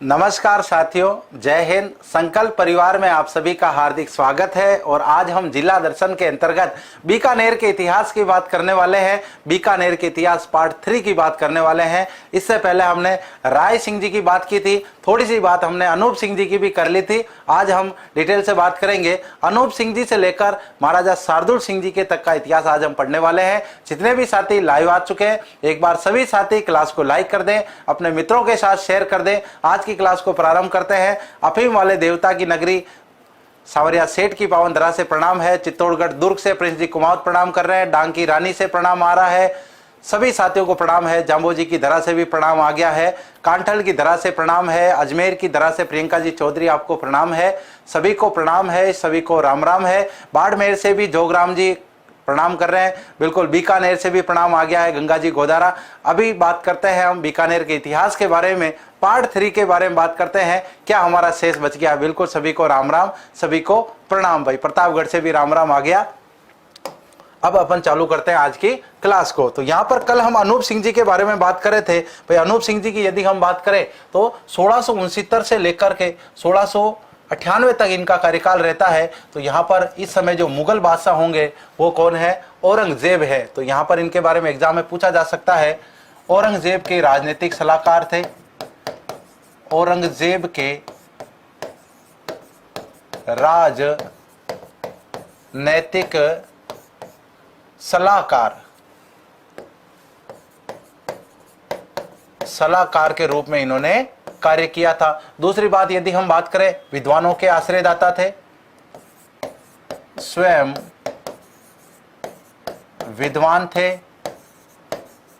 नमस्कार साथियों, जय हिंद। संकल्प परिवार में आप सभी का हार्दिक स्वागत है। और आज हम जिला दर्शन के अंतर्गत बीकानेर के इतिहास की बात करने वाले हैं। बीकानेर के इतिहास पार्ट 3 की बात करने वाले हैं। इससे पहले हमने राय सिंह जी की बात की थी, थोड़ी सी बात हमने अनूप सिंह जी की भी कर ली थी। आज हम डिटेल से बात करेंगे अनूप सिंह जी से लेकर महाराजा शार्दुल सिंह जी के तक का इतिहास आज हम पढ़ने वाले हैं। जितने भी साथी लाइव आ चुके हैं, एक बार सभी साथी क्लास को लाइक कर दें, अपने मित्रों के साथ शेयर कर दें। आज की क्लास को प्रारंभ करते हैं। अफीम वाले देवता की नगरी सावरिया सेठ की पावन धरा से प्रणाम है। चित्तौड़गढ़ दुर्ग से प्रिंस जी कुमावत प्रणाम कर रहे हैं। डांग की रानी से प्रणाम आ रहा है, सभी साथियों को प्रणाम है। जाम्बोजी की धरा से भी प्रणाम आ गया है। कांठल की धरा से प्रणाम है। अजमेर की धरा से प्रियंका जी चौधरी आपको प्रणाम है। सभी को प्रणाम है, सभी को राम राम है। बाड़मेर से भी जोगराम जी प्रणाम कर रहे हैं। बिल्कुल, बीकानेर से भी प्रणाम आ गया है। गंगा जी गोदारा। अभी बात करते हैं हम बीकानेर के इतिहास के बारे में, पार्ट 3 के बारे में बात करते हैं। क्या हमारा शेष बच गया? बिल्कुल, सभी को राम राम, सभी को प्रणाम। भाई प्रतापगढ़ से भी राम राम आ गया। अब अपन चालू करते हैं आज की क्लास को। तो यहाँ पर कल हम अनूप सिंह जी के बारे में बात कर रहे थे। भाई अनूप सिंह जी की यदि हम बात करें तो 1669 से लेकर के 1698 तक इनका कार्यकाल रहता है। तो यहाँ पर इस समय जो मुगल बादशाह होंगे वो कौन है? औरंगजेब है। तो यहाँ पर इनके बारे में एग्जाम में पूछा जा सकता है। औरंगजेब के राजनीतिक सलाहकार थे। औरंगजेब के राजनैतिक सलाहकार के रूप में इन्होंने कार्य किया था। दूसरी बात, यदि हम बात करें, विद्वानों के आश्रयदाता थे। स्वयं विद्वान थे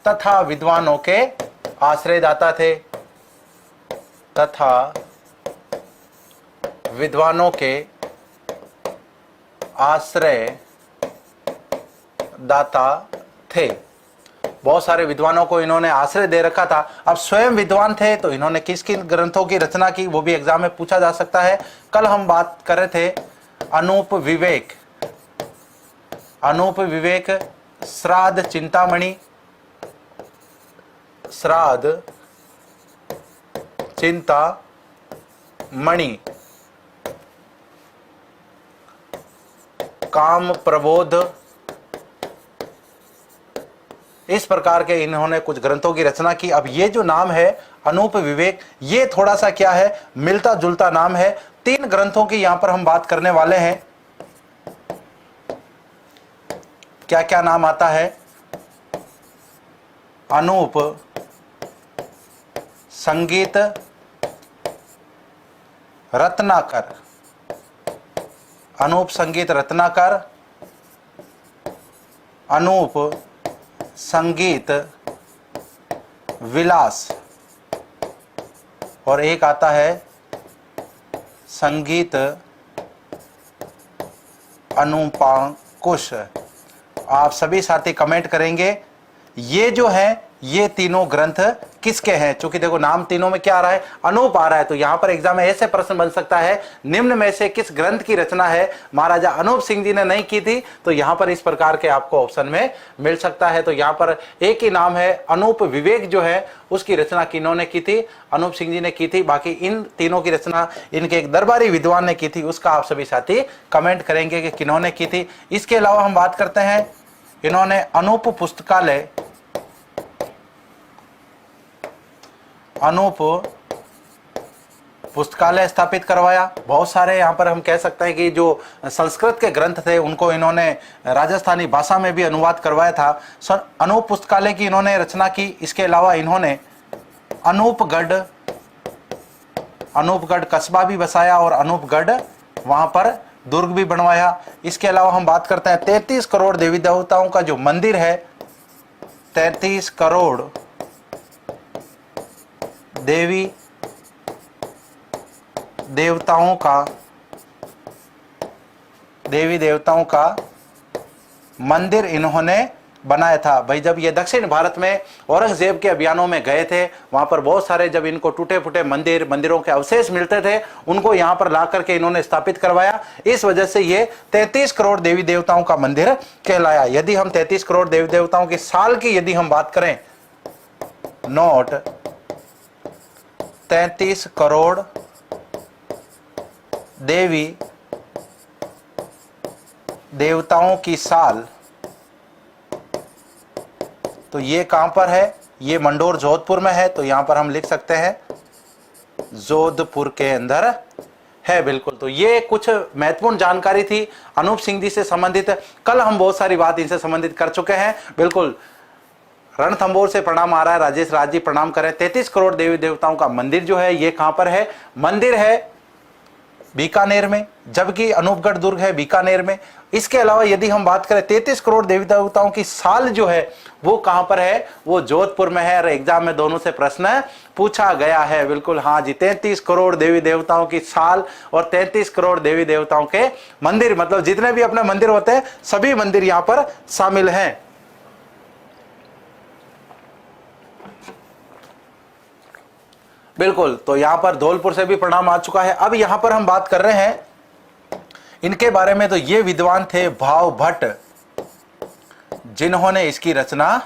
तथा विद्वानों के आश्रयदाता थे तथा विद्वानों के आश्रयदाता थे। बहुत सारे विद्वानों को इन्होंने आश्रय दे रखा था। अब स्वयं विद्वान थे तो इन्होंने किस किन ग्रंथों की रचना की, वो भी एग्जाम में पूछा जा सकता है। कल हम बात कर रहे थे अनूप विवेक, श्राद्ध चिंतामणि, श्राद्ध चिंतामणि, काम प्रबोध, इस प्रकार के इन्होंने कुछ ग्रंथों की रचना की। अब ये जो नाम है अनूप विवेक, ये थोड़ा सा क्या है, मिलता जुलता नाम है। 3 ग्रंथों की यहां पर हम बात करने वाले हैं। क्या क्या नाम आता है? अनूप संगीत रत्नाकर, अनूप संगीत रत्नाकर, अनूप संगीत विलास, और एक आता है संगीत अनुपांकुश। आप सभी साथी कमेंट करेंगे ये जो है, ये तीनों ग्रंथ किसके हैं? क्योंकि देखो नाम तीनों में क्या आ रहा है? अनूप आ रहा है। तो यहां पर एग्जाम में ऐसे प्रश्न बन सकता है, निम्न में से किस ग्रंथ की रचना है महाराजा अनूप सिंह जी ने नहीं की थी? तो यहां पर इस प्रकार के आपको ऑप्शन में मिल सकता है। तो यहां पर एक ही नाम है, अनूप विवेक जो है उसकी रचना किन्होंने की थी? अनूप सिंह जी ने की थी। बाकी इन तीनों की रचना इनके एक दरबारी विद्वान ने की थी। उसका आप सभी साथी कमेंट करेंगे कि किन्होंने की थी। इसके अलावा हम बात करते हैं, इन्होंने अनूप पुस्तकालय स्थापित करवाया। बहुत सारे यहाँ पर हम कह सकते हैं कि जो संस्कृत के ग्रंथ थे उनको इन्होंने राजस्थानी भाषा में भी अनुवाद करवाया था। अनूप पुस्तकालय की इन्होंने रचना की। इसके अलावा इन्होंने अनूपगढ़ कस्बा भी बसाया और अनूपगढ़ वहाँ पर दुर्ग भी बनवाया। इसके अलावा हम बात करते हैं 33 करोड़ देवी देवताओं का जो मंदिर है, 33 करोड़ देवी देवताओं का मंदिर इन्होंने बनाया था। भाई जब ये दक्षिण भारत में औरंगजेब के अभियानों में गए थे, वहां पर बहुत सारे जब इनको टूटे फूटे मंदिरों के अवशेष मिलते थे, उनको यहां पर ला करके इन्होंने स्थापित करवाया। इस वजह से ये 33 करोड़ देवी देवताओं का मंदिर कहलाया। यदि हम 33 करोड़ देवी देवताओं की साल की यदि हम बात करें, नोट 33 करोड़ देवी देवताओं की साल। तो ये कहां पर है? ये मंडोर जोधपुर में है, तो यहां पर हम लिख सकते हैं जोधपुर के अंदर है। बिल्कुल, तो ये कुछ महत्वपूर्ण जानकारी थी अनूप सिंह जी से संबंधित। कल हम बहुत सारी बात इनसे संबंधित कर चुके हैं। बिल्कुल, रणथंभौर से प्रणाम आ रहा है, राजेश राज जी प्रणाम करें। 33 करोड़ देवी देवताओं का मंदिर जो है ये कहां पर है? मंदिर है बीकानेर में, जबकि अनूपगढ़ दुर्ग है बीकानेर में। इसके अलावा यदि हम बात करें 33 करोड़ देवी देवताओं की साल जो है वो कहां पर है? वो जोधपुर में है। और एग्जाम में दोनों से प्रश्न पूछा गया है। बिल्कुल, हाँ जी, 33 करोड़ देवी देवताओं की साल और 33 करोड़ देवी देवताओं के मंदिर, मतलब जितने भी अपने मंदिर होते हैं सभी मंदिर यहां पर शामिल हैं। बिल्कुल, तो यहां पर धौलपुर से भी प्रणाम आ चुका है। अब यहां पर हम बात कर रहे हैं इनके बारे में। तो ये विद्वान थे भाव भट्ट, जिन्होंने इसकी रचना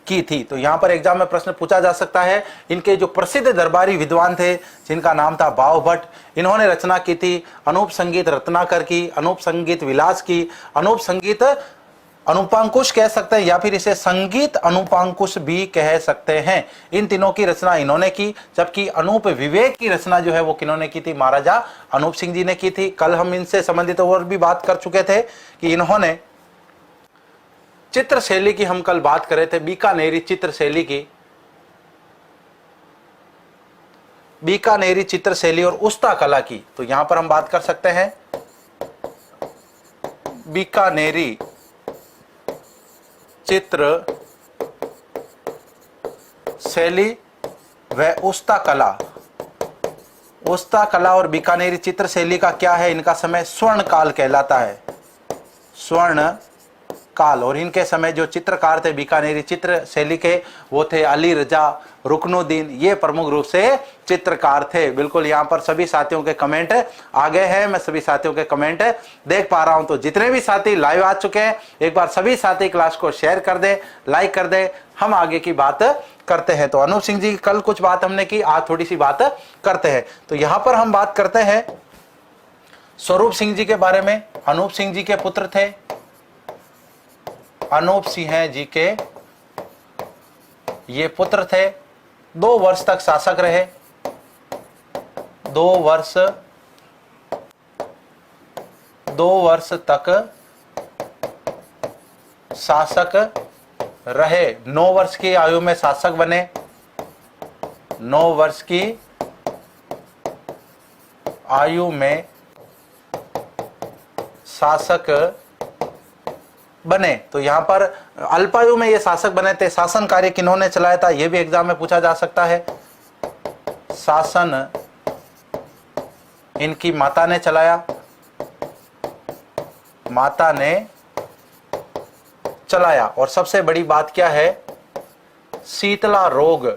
की थी। तो यहां पर एग्जाम में प्रश्न पूछा जा सकता है। इनके जो प्रसिद्ध दरबारी विद्वान थे जिनका नाम था भाव भट्ट, इन्होंने रचना की थी अनूप संगीत रत्नाकर की, अनूप संगीत विलास की, अनूप संगीत अनुपांकुश कह सकते हैं, या फिर इसे संगीत अनुपांकुश भी कह सकते हैं। इन तीनों की रचना इन्होंने की। जबकि अनूप विवेक की रचना जो है वो किन्होंने की थी? महाराजा अनूप सिंह जी ने की थी। कल हम इनसे संबंधित और भी बात कर चुके थे कि इन्होंने चित्र शैली की, हम कल बात कर रहे थे बीकानेरी चित्र शैली की, बीकानेरी चित्र शैली और उस्ता कला की। तो यहां पर हम बात कर सकते हैं बीकानेरी चित्र शैली व उस्ता कला। उस्ता कला और बीकानेरी चित्र शैली का क्या है? इनका समय स्वर्ण काल कहलाता है, स्वर्ण काल। और इनके समय जो चित्रकार थे बीकानेरी चित्र शैली के, वो थे अली रजा, रुकनुद्दीन, ये प्रमुख रूप से चित्रकार थे। बिल्कुल, यहाँ पर सभी साथियों के कमेंट आ गए हैं, मैं सभी साथियों के कमेंट देख पा रहा हूं। तो जितने भी साथी लाइव आ चुके हैं, एक बार सभी साथी क्लास को शेयर कर दे, लाइक कर दे, हम आगे की बात करते हैं। तो अनूप सिंह जी की कल कुछ बात हमने की, आज थोड़ी सी बात करते हैं। तो यहां पर हम बात करते हैं स्वरूप सिंह जी के बारे में। अनूप सिंह जी के पुत्र थे, अनूप सिंह जी के ये पुत्र थे। 2 वर्ष तक शासक रहे, 2 वर्ष तक शासक रहे। 9 वर्ष की आयु में शासक बने, 9 वर्ष की आयु में शासक बने। तो यहां पर अल्पायु में ये शासक बने थे। शासन कार्य किन्होंने चलाया था? यह भी एग्जाम में पूछा जा सकता है। शासन इनकी माता ने चलाया, माता ने चलाया। और सबसे बड़ी बात क्या है? शीतला रोग,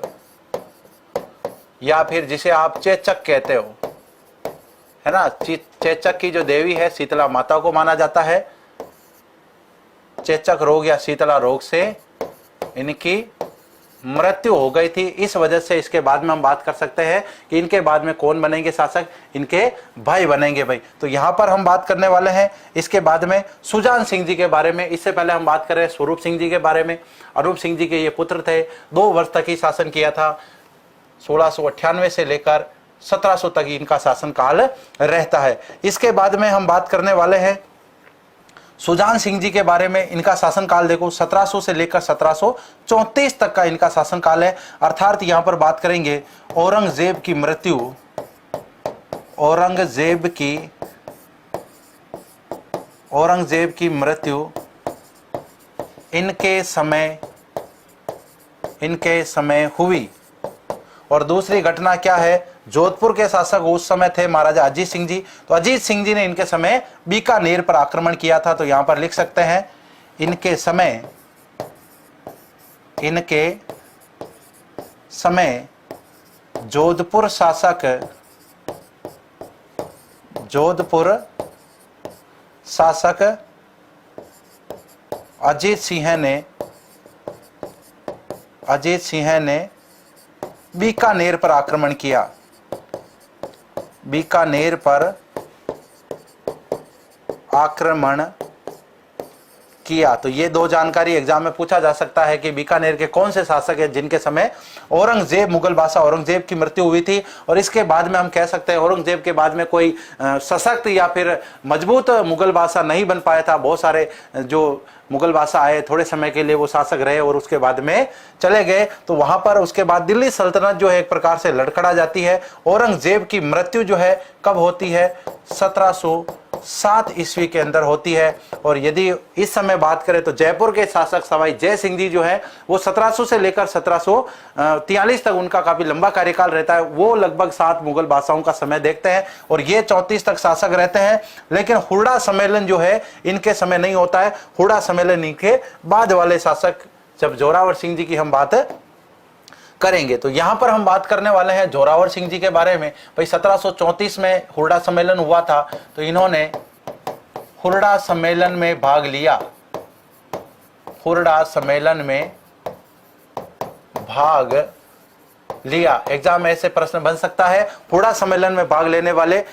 या फिर जिसे आप चेचक कहते हो, है ना। चेचक की जो देवी है शीतला माता को माना जाता है। चेचक रोग या शीतला रोग से इनकी मृत्यु हो गई थी। इस वजह से इसके बाद में हम बात कर सकते हैं कि इनके बाद में कौन बनेंगे शासक? इनके भाई बनेंगे भाई। तो यहां पर हम बात करने वाले हैं इसके बाद में सुजान सिंह जी के बारे में। इससे पहले हम बात कर रहे हैं स्वरूप सिंह जी के बारे में। अनूप सिंह जी के ये पुत्र थे, 2 वर्ष तक ही शासन किया था। 1698 से लेकर 1700 तक इनका शासन काल रहता है। इसके बाद में हम बात करने वाले हैं सुजान सिंह जी के बारे में। इनका शासन काल देखो 1700 से लेकर 1734 तक का इनका शासन काल है। अर्थात यहां पर बात करेंगे औरंगजेब की मृत्यु, औरंगजेब की मृत्यु इनके समय हुई। और दूसरी घटना क्या है? जोधपुर के शासक उस समय थे महाराजा अजीत सिंह जी। तो अजीत सिंह जी ने इनके समय बीकानेर पर आक्रमण किया था। तो यहां पर लिख सकते हैं इनके समय जोधपुर शासक अजीत सिंह ने बीकानेर पर आक्रमण किया। बीकानेर पर आक्रमण किया। तो ये दो जानकारी एग्जाम में पूछा जा सकता है कि बीकानेर के कौन से शासक हैं जिनके समय औरंगजेब, मुगल बादशाह औरंगजेब की मृत्यु हुई थी। और इसके बाद में हम कह सकते हैं औरंगजेब के बाद में कोई सशक्त या फिर मजबूत मुगल बादशाह नहीं बन पाया था। बहुत सारे जो मुगल बादशाह आए, थोड़े समय के लिए वो शासक रहे और उसके बाद में चले गए। तो वहां पर उसके बाद दिल्ली सल्तनत जो है एक प्रकार से लड़खड़ा जाती है। औरंगजेब की मृत्यु जो है कब होती है? 1707 ईस्वी के अंदर होती है। और यदि इस समय बात करें तो जयपुर के शासक सवाई जय सिंह जी जो है वो 1700 से लेकर 1743 तक उनका काफी लंबा कार्यकाल रहता है। वो लगभग 7 मुगल बादशाहों का समय देखते हैं और ये 34 तक शासक रहते हैं। लेकिन हुडा सम्मेलन जो है इनके समय नहीं होता है। हुडा सम्मेलन इनके बाद वाले शासक, जब जोरावर सिंह जी की हम बात करेंगे तो यहां पर हम बात करने वाले हैं जोरावर सिंह जी के बारे में। भाई 1734 में हुरडा सम्मेलन हुआ था, तो इन्होंने हुरडा सम्मेलन में भाग लिया। हुरडा सम्मेलन में भाग लिया। एग्जाम में ऐसे प्रश्न बन सकता है, हुरडा सम्मेलन में भाग लेने वाले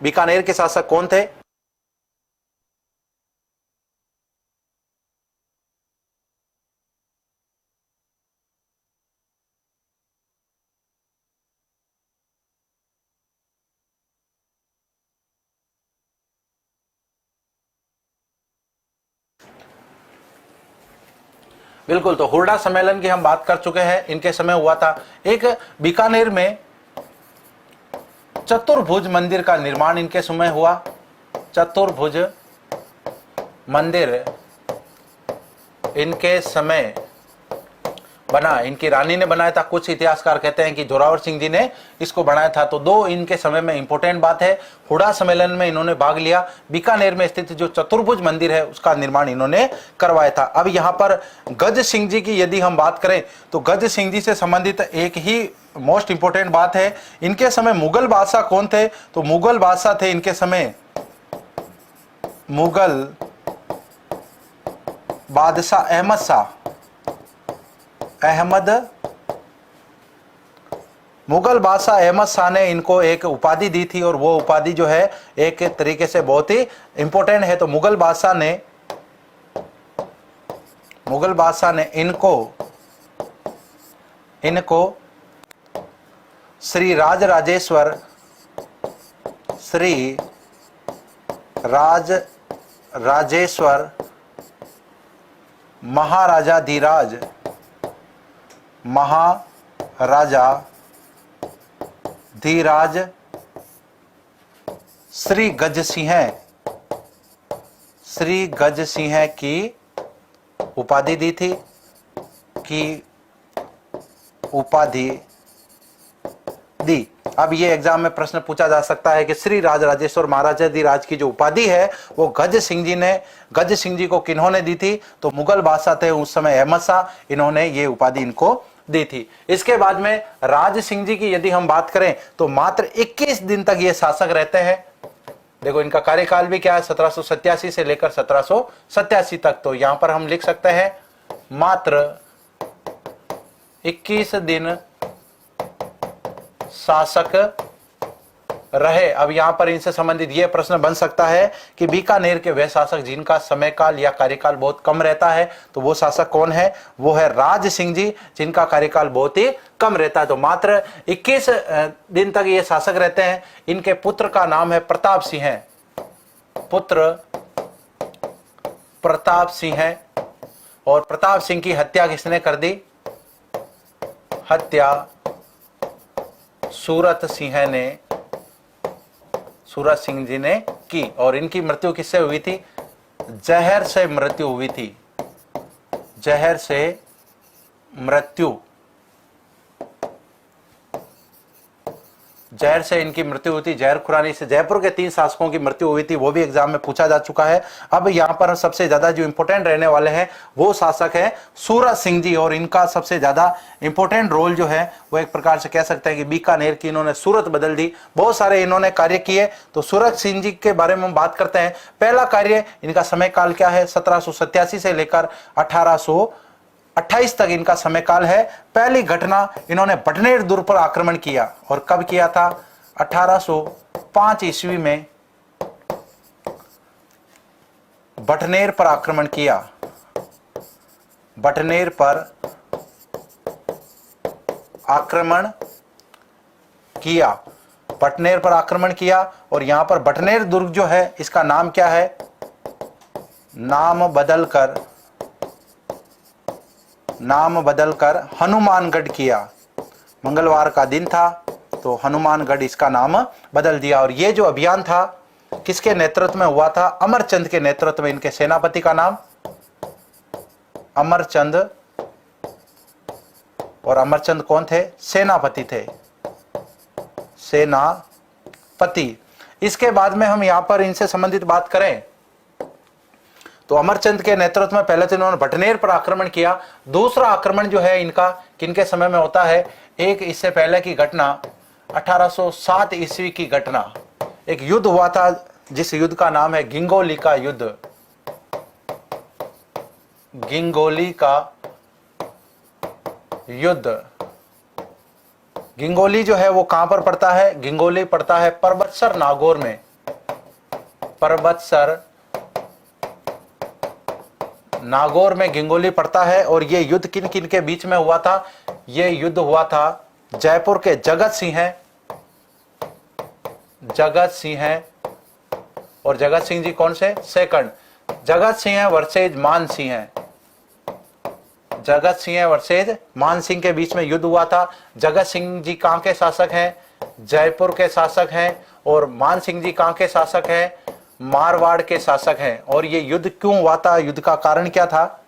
बीकानेर के शासक कौन थे? बिल्कुल, तो हुरडा सम्मेलन की हम बात कर चुके हैं। इनके समय हुआ था। एक बीकानेर में चतुर्भुज मंदिर का निर्माण इनके समय हुआ। चतुर्भुज मंदिर इनके समय बना, इनकी रानी ने बनाया था। कुछ इतिहासकार कहते हैं कि जोरावर सिंह जी ने इसको बनाया था। तो दो इनके समय में इंपॉर्टेंट बात है, हुडा सम्मेलन में इन्होंने भाग लिया, बीकानेर में स्थित जो चतुर्भुज मंदिर है उसका निर्माण इन्होंने करवाया था। अब यहाँ पर गज सिंह जी की यदि हम बात करें तो गज सिंह जी से संबंधित एक ही मोस्ट इंपोर्टेंट बात है, इनके समय मुगल बादशाह कौन थे? तो मुगल बादशाह थे इनके समय मुगल बादशाह अहमद शाह। मुगल बादशाह अहमद शाह ने इनको एक उपाधि दी थी और वो उपाधि जो है एक तरीके से बहुत ही इंपॉर्टेंट है। तो मुगल बादशाह ने इनको श्री राजेश्वर महाराजा धीराज श्री गज सिंह की उपाधि दी थी, दी। अब ये एग्जाम में प्रश्न पूछा जा सकता है कि श्री राजेश्वर महाराजा धीराज की जो उपाधि है वो गज सिंह जी को किन्होंने दी थी? तो मुगल बादशाह थे उस समय अहमद शाह, इन्होंने ये उपाधि इनको दी थी। इसके बाद में राज सिंह जी की यदि हम बात करें तो मात्र 21 दिन तक ये शासक रहते हैं। देखो इनका कार्यकाल भी क्या है, 1787 से लेकर 1787 तक। तो यहां पर हम लिख सकते हैं मात्र 21 दिन शासक रहे। अब यहां पर इनसे संबंधित यह प्रश्न बन सकता है कि बीकानेर के वह शासक जिनका समय काल या कार्यकाल बहुत कम रहता है, तो वो शासक कौन है? वो है राज सिंह जी, जिनका कार्यकाल बहुत ही कम रहता है। तो मात्र 21 दिन तक ये शासक रहते हैं। इनके पुत्र का नाम है प्रताप सिंह। पुत्र प्रताप सिंह है। और प्रताप सिंह की हत्या किसने कर दी? हत्या सूरत सिंह जी ने की। और इनकी मृत्यु किससे हुई थी? जहर से मृत्यु हुई थी। जहर से इनकी मृत्यु हुई थी। जहर खुरानी से जयपुर के 3 शासकों की मृत्यु हुई थी, वो भी एग्जाम में पूछा जा चुका है। अब यहां पर सबसे ज्यादा जो इंपॉर्टेंट रहने वाले हैं वो शासक है सूरत सिंह जी। और इनका सबसे ज्यादा इंपॉर्टेंट रोल जो है वो एक प्रकार से कह सकते हैं कि बीकानेर की इन्होंने सूरत बदल दी। बहुत सारे इन्होंने कार्य किए। तो सूरत सिंह जी के बारे में हम बात करते हैं। पहला कार्य, इनका समय काल क्या है? 1787 से लेकर 1828 तक इनका समय काल है। पहली घटना, इन्होंने बटनेर दुर्ग पर आक्रमण किया। और कब किया था? 1800 5 ईस्वी में बटनेर पर आक्रमण किया। बटनेर पर आक्रमण किया। बटनेर पर आक्रमण किया और यहां पर बटनेर दुर्ग जो है इसका नाम क्या है? नाम बदलकर हनुमानगढ़ किया। मंगलवार का दिन था तो हनुमानगढ़ इसका नाम बदल दिया। और ये जो अभियान था किसके नेतृत्व में हुआ था? अमरचंद के नेतृत्व में। इनके सेनापति का नाम अमरचंद। और अमरचंद कौन थे? सेनापति थे, सेनापति। इसके बाद में हम यहां पर इनसे संबंधित बात करें तो अमरचंद के नेतृत्व में पहले तो इन्होंने बटनेर पर आक्रमण किया। दूसरा आक्रमण जो है इनका किनके समय में होता है? एक इससे पहले की घटना 1807 ईस्वी की घटना। एक युद्ध हुआ था जिस युद्ध का नाम है गिंगोली का युद्ध। गिंगोली का युद्ध। गिंगोली जो है वो कहां पर पड़ता है? गिंगोली पड़ता है पर्वतसर नागौर में। पर्वतसर नागौर में गिंगोली पड़ता है। और ये युद्ध किन किन के बीच में हुआ था? ये युद्ध हुआ था जयपुर के जगत सिंह है। और जगत सिंह जी कौन से? सेकंड। जगत सिंह वर्सेज मान सिंह है। जगत सिंह वर्सेज मान सिंह के बीच में युद्ध हुआ था। जगत सिंह जी कहां के शासक हैं? जयपुर के शासक हैं। और मान सिंह जी कहां के शासक हैं? मारवाड़ के शासक हैं। और ये युद्ध क्यों हुआ था? युद्ध का कारण क्या था?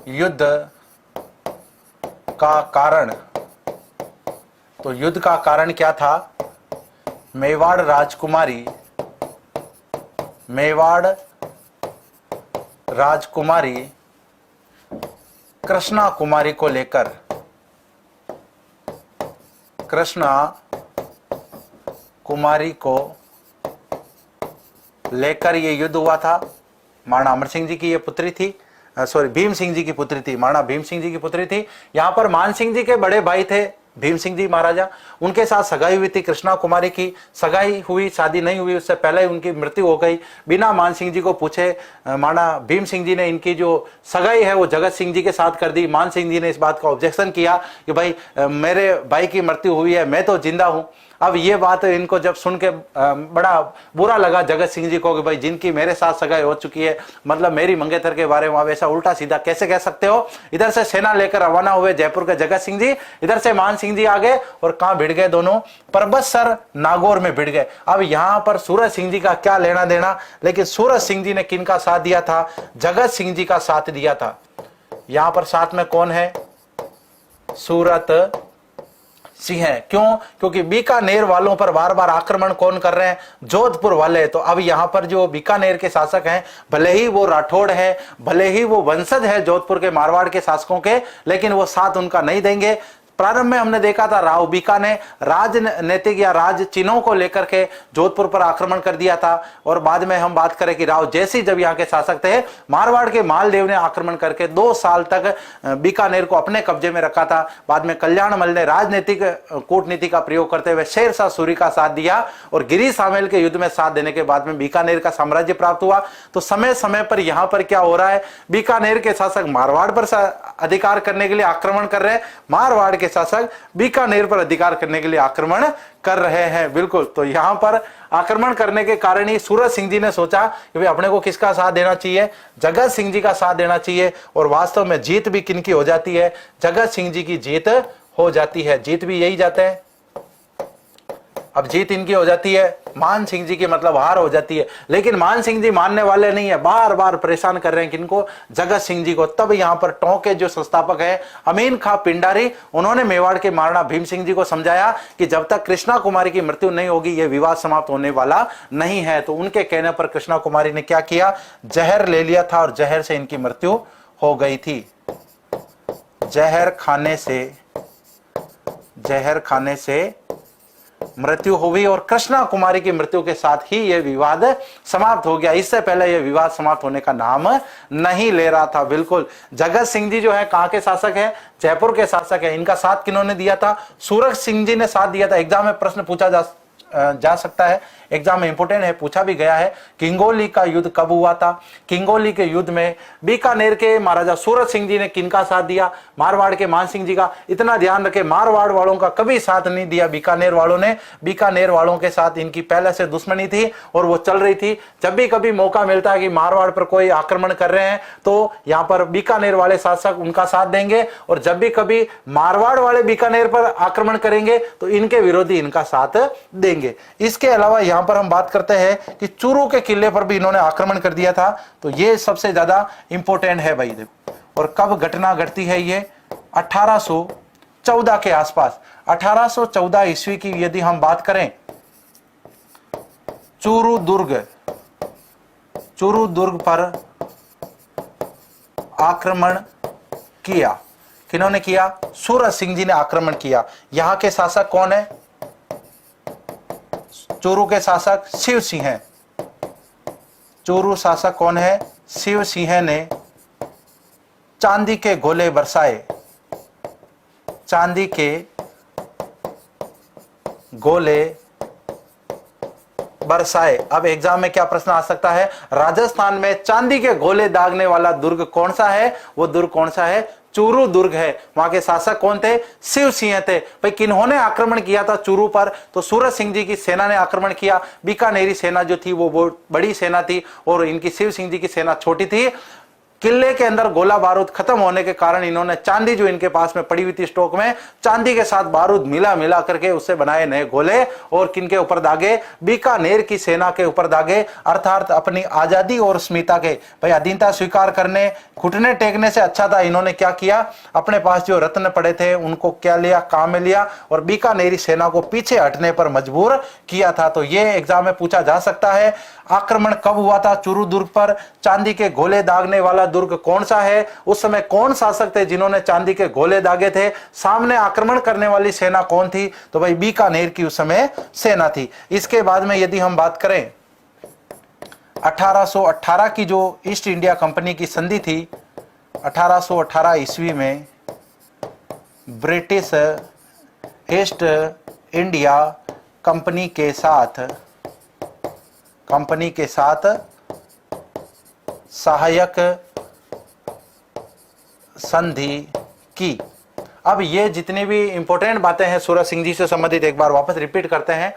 युद्ध का कारण, तो युद्ध का कारण क्या था? मेवाड़ राजकुमारी कृष्णा कुमारी को लेकर, कृष्णा कुमारी को लेकर ये युद्ध हुआ था। महाराणा अमर सिंह जी की ये पुत्री थी, भीम सिंह जी की पुत्री थी। महाराणा भीम सिंह जी की पुत्री थी। यहां पर मान सिंह जी के बड़े भाई थे भीम सिंह जी महाराजा, उनके साथ सगाई हुई थी कृष्णा कुमारी की। सगाई हुई, शादी नहीं हुई, उससे पहले उनकी मृत्यु हो गई। बिना मान सिंह जी को पूछे महाराणा भीम सिंह जी ने इनकी जो सगाई है वो जगत सिंह जी के साथ कर दी। मान सिंह जी ने इस बात का ऑब्जेक्शन किया कि भाई मेरे भाई की मृत्यु हुई है, मैं तो जिंदा हूं। अब ये बात इनको जब सुन के बड़ा बुरा लगा जगत सिंह जी को कि भाई जिनकी मेरे साथ सगाई हो चुकी है, मतलब मेरी मंगेतर के बारे में आप ऐसा उल्टा सीधा कैसे कह सकते हो। इधर से सेना लेकर रवाना हुए जयपुर के जगत सिंह जी, इधर से मान सिंह जी आ गए और कहां भिड़ गए? दोनों पर्वतसर नागौर में भिड़ गए। अब यहां पर सूरज सिंह जी का क्या लेना देना, लेकिन सूरज सिंह जी ने किनका साथ दिया था? जगत सिंह जी का साथ दिया था। यहां पर साथ में कौन है? सूरत सिंह है। क्यों? क्योंकि बीकानेर वालों पर बार बार आक्रमण कौन कर रहे हैं? जोधपुर वाले। तो अब यहां पर जो बीकानेर के शासक हैं, भले ही वो राठौड़ है, भले ही वो वंशज है जोधपुर के मारवाड़ के शासकों के, लेकिन वो साथ उनका नहीं देंगे। प्रारंभ में हमने देखा था राव बीका ने राजनीतिक या राज चिन्हों को लेकर के जोधपुर पर आक्रमण कर दिया था। और बाद में हम बात करें कि राव जैसी जब यहाँ के शासक थे, मारवाड़ के मालदेव ने आक्रमण करके 2 साल तक बीकानेर को अपने कब्जे में रखा था। बाद में कल्याणमल ने राजनीतिक कूटनीति का प्रयोग करते हुए शेरशाह सूरी का साथ दिया और गिरी सामेल के युद्ध में साथ देने के बाद में बीकानेर का साम्राज्य प्राप्त हुआ। तो समय समय पर यहाँ पर क्या हो रहा है? बीकानेर के शासक मारवाड़ पर अधिकार करने के लिए आक्रमण कर रहे हैं, मारवाड़ के शासक बीकानेर पर अधिकार करने के लिए आक्रमण कर रहे हैं। बिल्कुल। तो यहां पर आक्रमण करने के कारण ही सूरज सिंह जी ने सोचा कि भाई अपने को किसका साथ देना चाहिए? जगत सिंह जी का साथ देना चाहिए। और वास्तव में जीत भी किनकी हो जाती है? जगत सिंह जी की जीत हो जाती है। जीत भी यही जाते हैं। अब जीत इनकी हो जाती है, मान सिंह जी की मतलब हार हो जाती है। लेकिन मान सिंह जी मानने वाले नहीं है, बार बार परेशान कर रहे हैं किनको? जगत सिंह जी को। तब यहां पर टोंक के जो संस्थापक है अमीन खां पिंडारी, उन्होंने मेवाड़ के महाराणा भीम सिंह जी को समझाया कि जब तक कृष्णा कुमारी की मृत्यु नहीं होगी यह विवाद समाप्त होने वाला नहीं है। तो उनके कहने पर कृष्णा कुमारी ने क्या किया? जहर ले लिया था और जहर से इनकी मृत्यु हो गई थी। जहर खाने से मृत्यु हुई और कृष्णा कुमारी की मृत्यु के साथ ही यह विवाद समाप्त हो गया। इससे पहले यह विवाद समाप्त होने का नाम नहीं ले रहा था। बिल्कुल, जगत सिंह जी जो है कहां के शासक है? जयपुर के शासक है। इनका साथ किन्होंने दिया था? सूरज सिंह जी ने साथ दिया था। एग्जाम में प्रश्न पूछा जा सकता है, एग्जाम में इंपोर्टेंट है, पूछा भी गया है। किंगोली का युद्ध कब हुआ था? किंगोली के युद्ध में बीकानेर के महाराजा सूरज सिंह जी ने किनका साथ दिया? मारवाड़ के मान सिंह जी का। इतना ध्यान रखें, मारवाड़ वालों का कभी साथ नहीं दिया बीकानेर वालों ने। बीकानेर वालों के साथ इनकी पहले से दुश्मनी थी और वो चल रही थी। जब भी कभी मौका मिलता है कि मारवाड़ पर कोई आक्रमण कर रहे हैं तो यहां पर बीकानेर वाले शासक उनका साथ देंगे, और जब भी कभी मारवाड़ वाले बीकानेर पर आक्रमण करेंगे तो इनके विरोधी इनका साथ देंगे। इसके अलावा यहां पर हम बात करते हैं कि चूरू के किले पर भी इन्होंने आक्रमण कर दिया था, तो ये सबसे ज्यादा इंपॉर्टेंट है भाई। और कब घटना घटती है? ये 1814 के आसपास। 1814 ईस्वी की यदि हम बात करें, चूरू दुर्ग पर आक्रमण किया। किन्होंने किया? सूरज सिंह जी ने आक्रमण किया। यहां के शासक कौन है? चूरू के शासक शिव सिंह है। चूरू शासक कौन है? शिव सिंह ने चांदी के गोले बरसाए। चांदी के गोले बरसाए। अब एग्जाम में क्या प्रश्न आ सकता है? राजस्थान में चांदी के गोले दागने वाला दुर्ग कौन सा है? वो दुर्ग कौन सा है? चूरू दुर्ग है। वहां के शासक कौन थे? शिव सिंह थे। भाई किन्होंने आक्रमण किया था चूरू पर? तो सूरज सिंह जी की सेना ने आक्रमण किया। बीकानेरी सेना जो थी वो बहुत बड़ी सेना थी और इनकी शिव सिंह जी की सेना छोटी थी। किले के अंदर गोला बारूद खत्म होने के कारण इन्होंने चांदी जो इनके पास में पड़ी हुई थी स्टॉक में, चांदी के साथ बारूद मिला करके उससे बनाए नए गोले और किनके ऊपर दागे? बीकानेर की सेना के ऊपर दागे, अर्थात अपनी आजादी और अस्मिता के। भाई अधीनता स्वीकार करने, घुटने टेकने से अच्छा था इन्होंने क्या किया? अपने पास जो रत्न पड़े थे उनको क्या लिया? काम में लिया और बीकानेरी सेना को पीछे हटने पर मजबूर किया था। तो ये एग्जाम में पूछा जा सकता है। आक्रमण कब हुआ था चूरू दुर्ग पर? चांदी के गोले दागने वाला दुर्ग कौन सा है? उस समय कौन शासक थे जिन्होंने चांदी के गोले दागे थे? सामने आक्रमण करने वाली सेना कौन थी? तो भाई बीकानेर की उस समय सेना थी। इसके बाद में यदि हम बात करें 1818 की जो ईस्ट इंडिया कंपनी की संधि थी, 1818 ईस्वी में ब्रिटिश ईस्ट इंडिया कंपनी के साथ सहायक संधि की। अब ये जितनी भी इंपॉर्टेंट बातें हैं सूरज सिंह जी से संबंधित एक बार वापस रिपीट करते हैं।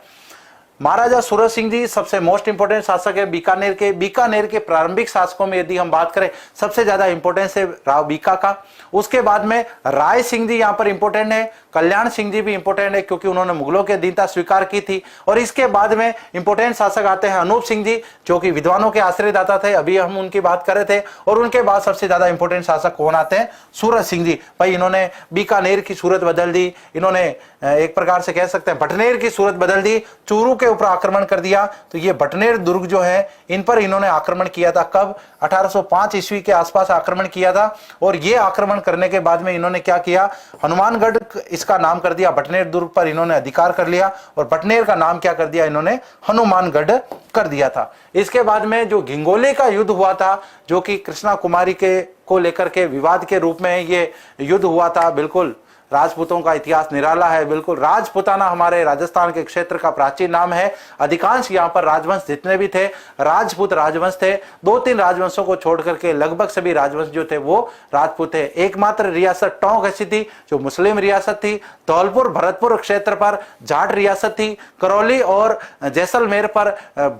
महाराजा सूरज सिंह जी सबसे मोस्ट इंपोर्टेंट शासक है बीकानेर के प्रारंभिक शासकों में यदि हम बात करें सबसे ज्यादा इंपोर्टेंस है राव बीका का। उसके बाद में राय सिंह जी यहां पर इंपोर्टेंट है, कल्याण सिंह जी भी इंपोर्टेंट है क्योंकि उन्होंने मुगलों की अधीनता स्वीकार की थी। और इसके बाद में इंपोर्टेंट शासक आते हैं अनूप सिंह जी जो कि विद्वानों के आश्रयदाता थे, अभी हम उनकी बात कर रहे थे। और उनके बाद सबसे ज्यादा इंपोर्टेंट शासक कौन आते हैं? सूरज सिंह जी। भाई इन्होंने बीकानेर की सूरत बदल दी, इन्होंने एक प्रकार से कह सकते हैं बटनेर की सूरत बदल दी, चूरू के ऊपर आक्रमण कर दिया। तो ये बटनेर दुर्ग जो है इन पर इन्होंने आक्रमण किया था। कब? 1805 ईस्वी के आसपास आक्रमण किया था। और ये आक्रमण करने के बाद में इन्होंने क्या किया? हनुमानगढ़ इसका नाम कर दिया, बटनेर दुर्ग पर इन्होंने अधिकार कर लिया और बटनेर का नाम क्या कर दिया? इन्होंने हनुमानगढ़ कर दिया था। इसके बाद में जो घिंगोली का युद्ध हुआ था जो कि कृष्णा कुमारी के को लेकर के विवाद के रूप में ये युद्ध हुआ था। बिल्कुल राजपूतों का इतिहास निराला है। बिल्कुल राजपुताना हमारे राजस्थान के क्षेत्र का प्राचीन नाम है। अधिकांश यहाँ पर राजवंश जितने भी थे राजपूत राजवंश थे। 2-3 राजवंशों को छोड़ करके लगभग सभी राजवंश जो थे वो राजपूत थे। एकमात्र रियासत टोंक ऐसी थी जो मुस्लिम रियासत थी। धौलपुर भरतपुर क्षेत्र पर जाट रियासत थी। करौली और जैसलमेर पर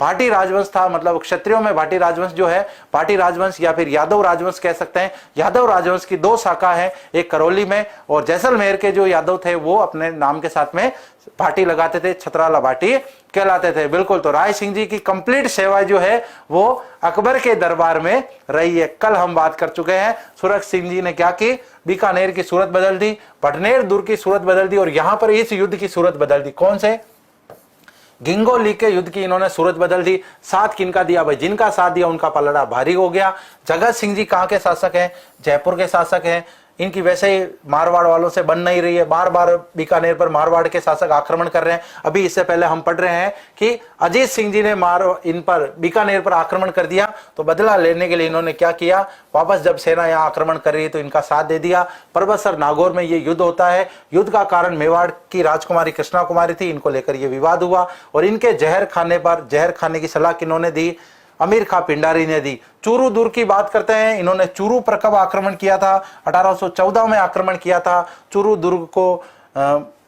भाटी राजवंश था, मतलब क्षत्रियों में भाटी राजवंश जो है, भाटी राजवंश या फिर यादव राजवंश कह सकते हैं। यादव राजवंश की 2 शाखा है, एक करौली में और जैसलमेर के जो यादव थे वो अपने नाम के साथ में भाटी लगाते थे, छतराला भाटी कहलाते थे। बिल्कुल, तो राय सिंह जी की कंप्लीट सेवा जो है वो अकबर के दरबार में रही है। कल हम बात कर चुके हैं सूरज सिंह जी ने क्या की? बीकानेर की सूरत बदल दी, बटनेर दुर्ग की सूरत बदल दी और यहां पर इस युद्ध की सूरत बदल दी। कौन से? घिंगोली के युद्ध की इन्होंने सूरत बदल दी। साथ किनका दिया? भाई जिनका साथ दिया उनका पलड़ा भारी हो गया। जगत सिंह जी कहां के शासक हैं? जयपुर के शासक हैं। इनकी वैसे ही मारवाड़ वालों से बन नहीं रही है, बार बार बीकानेर पर मारवाड़ के शासक आक्रमण कर रहे हैं। अभी इससे पहले हम पढ़ रहे हैं कि अजीत सिंह जी ने इन पर बीकानेर पर आक्रमण कर दिया, तो बदला लेने के लिए इन्होंने क्या किया, वापस जब सेना यहाँ आक्रमण कर रही है तो इनका साथ दे दिया। परबतसर नागौर में ये युद्ध होता है। युद्ध का कारण मेवाड़ की राजकुमारी कृष्णा कुमारी थी, इनको लेकर ये विवाद हुआ और इनके जहर खाने की सलाह किन्होंने दी, अमीर खां पिंडारी ने दी। चूरू दुर्ग की बात करते हैं, इन्होंने चूरू पर कब आक्रमण किया था, 1814 में आक्रमण किया था। चूरू दुर्ग को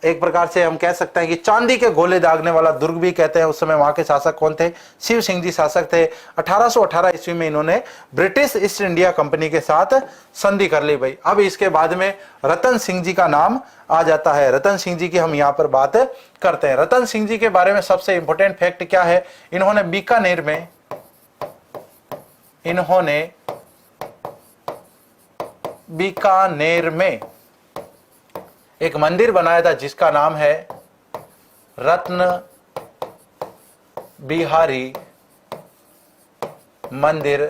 एक प्रकार से हम कह सकते हैं कि चांदी के गोले दागने वाला दुर्ग भी कहते हैं। उस समय वहां के शासक कौन थे, शिव सिंह जी शासक थे। 1818 ईस्वी में इन्होंने ब्रिटिश ईस्ट इंडिया कंपनी के साथ संधि कर ली भाई। अब इसके बाद में रतन सिंह जी का नाम आ जाता है। रतन सिंह जी की हम यहाँ पर बात करते हैं। रतन सिंह जी के बारे में सबसे इंपॉर्टेंट फैक्ट क्या है, इन्होंने बीकानेर में एक मंदिर बनाया था जिसका नाम है रत्न बिहारी मंदिर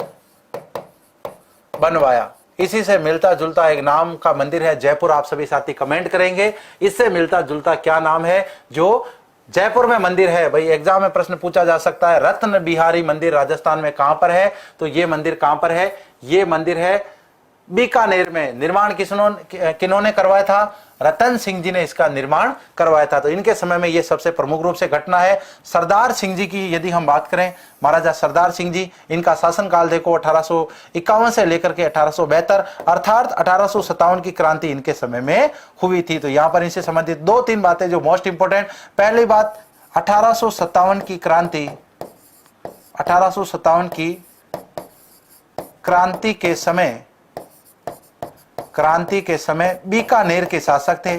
बनवाया। इसी से मिलता जुलता एक नाम का मंदिर है जयपुर। आप सभी साथी कमेंट करेंगे इससे मिलता जुलता क्या नाम है जो जयपुर में मंदिर है। भाई एग्जाम में प्रश्न पूछा जा सकता है, रत्न बिहारी मंदिर राजस्थान में कहां पर है, तो ये मंदिर कहां पर है, ये मंदिर है बीकानेर में। निर्माण किन्होंने करवाया था, रतन सिंह जी ने इसका निर्माण करवाया था। तो इनके समय में ये सबसे प्रमुख रूप से घटना है। सरदार सिंह जी की यदि हम बात करें, महाराजा सरदार सिंह जी, इनका शासनकाल देखो 1851 से लेकर के 1872 अर्थात 1857 की क्रांति इनके समय में हुई थी। तो यहां पर इनसे संबंधित 2-3 बातें जो मोस्ट इंपोर्टेंट। पहली बात, 1857 की क्रांति, 1857 की क्रांति के समय बीकानेर के शासक थे,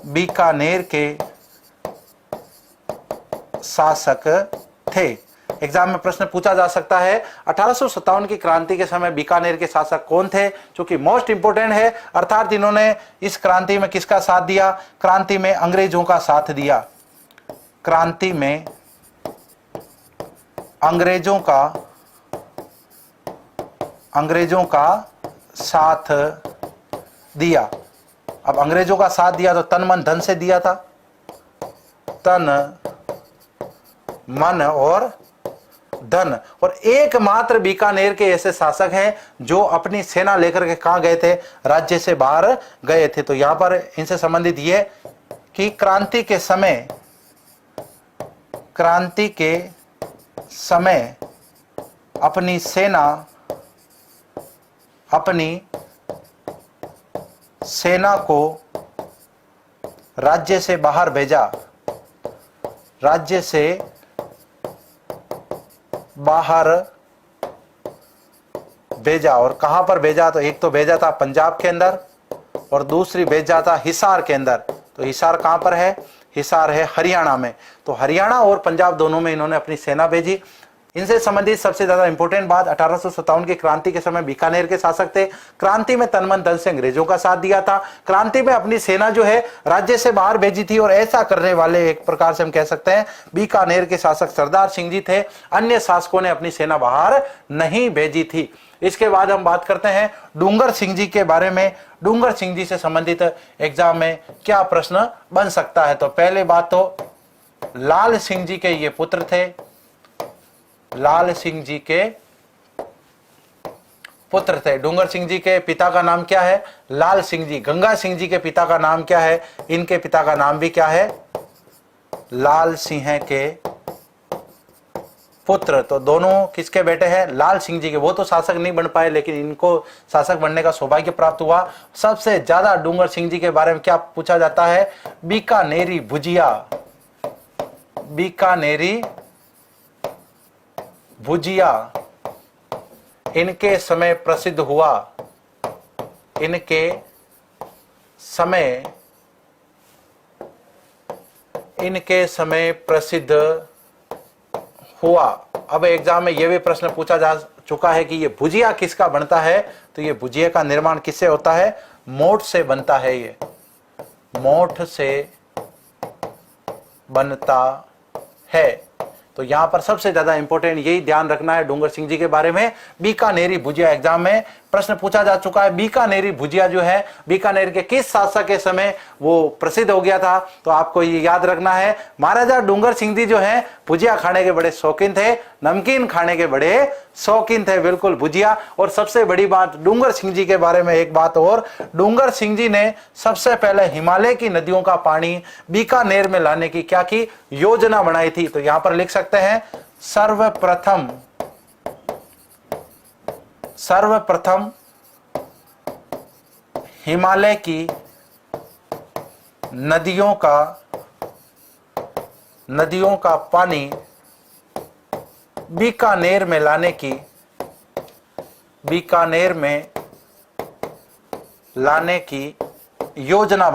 बीकानेर के शासक थे। एग्जाम में प्रश्न पूछा जा सकता है 1857 की क्रांति के समय बीकानेर के शासक कौन थे, जो कि मोस्ट इंपोर्टेंट है। अर्थात इन्होंने इस क्रांति में किसका साथ दिया, क्रांति में अंग्रेजों का साथ दिया, क्रांति में अंग्रेजों का साथ दिया। अब अंग्रेजों का साथ दिया तो तन मन धन से दिया था, तन मन और धन। और एकमात्र बीकानेर के ऐसे शासक हैं जो अपनी सेना लेकर के कहां गए थे, राज्य से बाहर गए थे। तो यहां पर इनसे संबंधित ये कि क्रांति के समय अपनी सेना को राज्य से बाहर भेजा, राज्य से बाहर भेजा। और कहां पर भेजा, तो एक तो भेजा था पंजाब के अंदर और दूसरी भेजा था हिसार के अंदर। तो हिसार कहां पर है, हिसार है हरियाणा में। तो हरियाणा और पंजाब दोनों में इन्होंने अपनी सेना भेजी। इनसे संबंधित सबसे ज्यादा इंपॉर्टेंट बात, 1857 की क्रांति के समय बीकानेर के शासक थे। क्रांति में तनमन धन से अंग्रेजों का साथ दिया था। क्रांति में अपनी सेना जो है राज्य से बाहर भेजी थी और ऐसा करने वाले एक प्रकार से हम कह सकते हैं बीकानेर के शासक सरदार सिंह जी थे। अन्य शासकों ने अपनी सेना बाहर नहीं भेजी थी। इसके बाद हम बात करते हैं डूंगर सिंह जी के बारे में। डूंगर सिंह जी से संबंधित एग्जाम में क्या प्रश्न बन सकता है, तो पहले बात तो लाल सिंह जी के ये पुत्र थे, लाल सिंह जी के पुत्र थे। डूंगर सिंह जी के पिता का नाम क्या है, लाल सिंह जी। गंगा सिंह जी के पिता का नाम क्या है, इनके पिता का नाम भी क्या है, लाल सिंह के पुत्र। तो दोनों किसके बेटे हैं, लाल सिंह जी के। वो तो शासक नहीं बन पाए लेकिन इनको शासक बनने का सौभाग्य प्राप्त हुआ। सबसे ज्यादा डूंगर सिंह जी के बारे में क्या पूछा जाता है, बीकानेरी भुजिया, बीकानेरी भुजिया इनके समय प्रसिद्ध हुआ, इनके समय प्रसिद्ध हुआ। अब एग्जाम में यह भी प्रश्न पूछा जा चुका है कि ये भुजिया किसका बनता है, तो ये भुजिया का निर्माण किससे होता है, मोठ से बनता है। ये मोठ से बनता है। तो यहां पर सबसे ज्यादा इंपॉर्टेंट यही ध्यान रखना है डूंगर सिंह जी के बारे में। बीकानेरी भुजिया एग्जाम में प्रश्न पूछा जा चुका है। बीकानेरी भुजिया जो है बीकानेर के किस शासक के समय वो प्रसिद्ध हो गया था, तो आपको ये याद रखना है। महाराजा डूंगर सिंह जी जो है भुजिया खाने के बड़े शौकीन थे, नमकीन खाने के बड़े शौकीन थे, बिल्कुल भुजिया। और सबसे बड़ी बात डूंगर सिंह जी के बारे में एक बात और, डूंगर सिंह जी ने सबसे पहले हिमालय की नदियों का पानी बीकानेर में लाने की क्या की योजना बनाई थी। तो यहां पर लिख सकते हैं सर्वप्रथम हिमालय की नदियों का पानी बीकानेर में लाने की योजना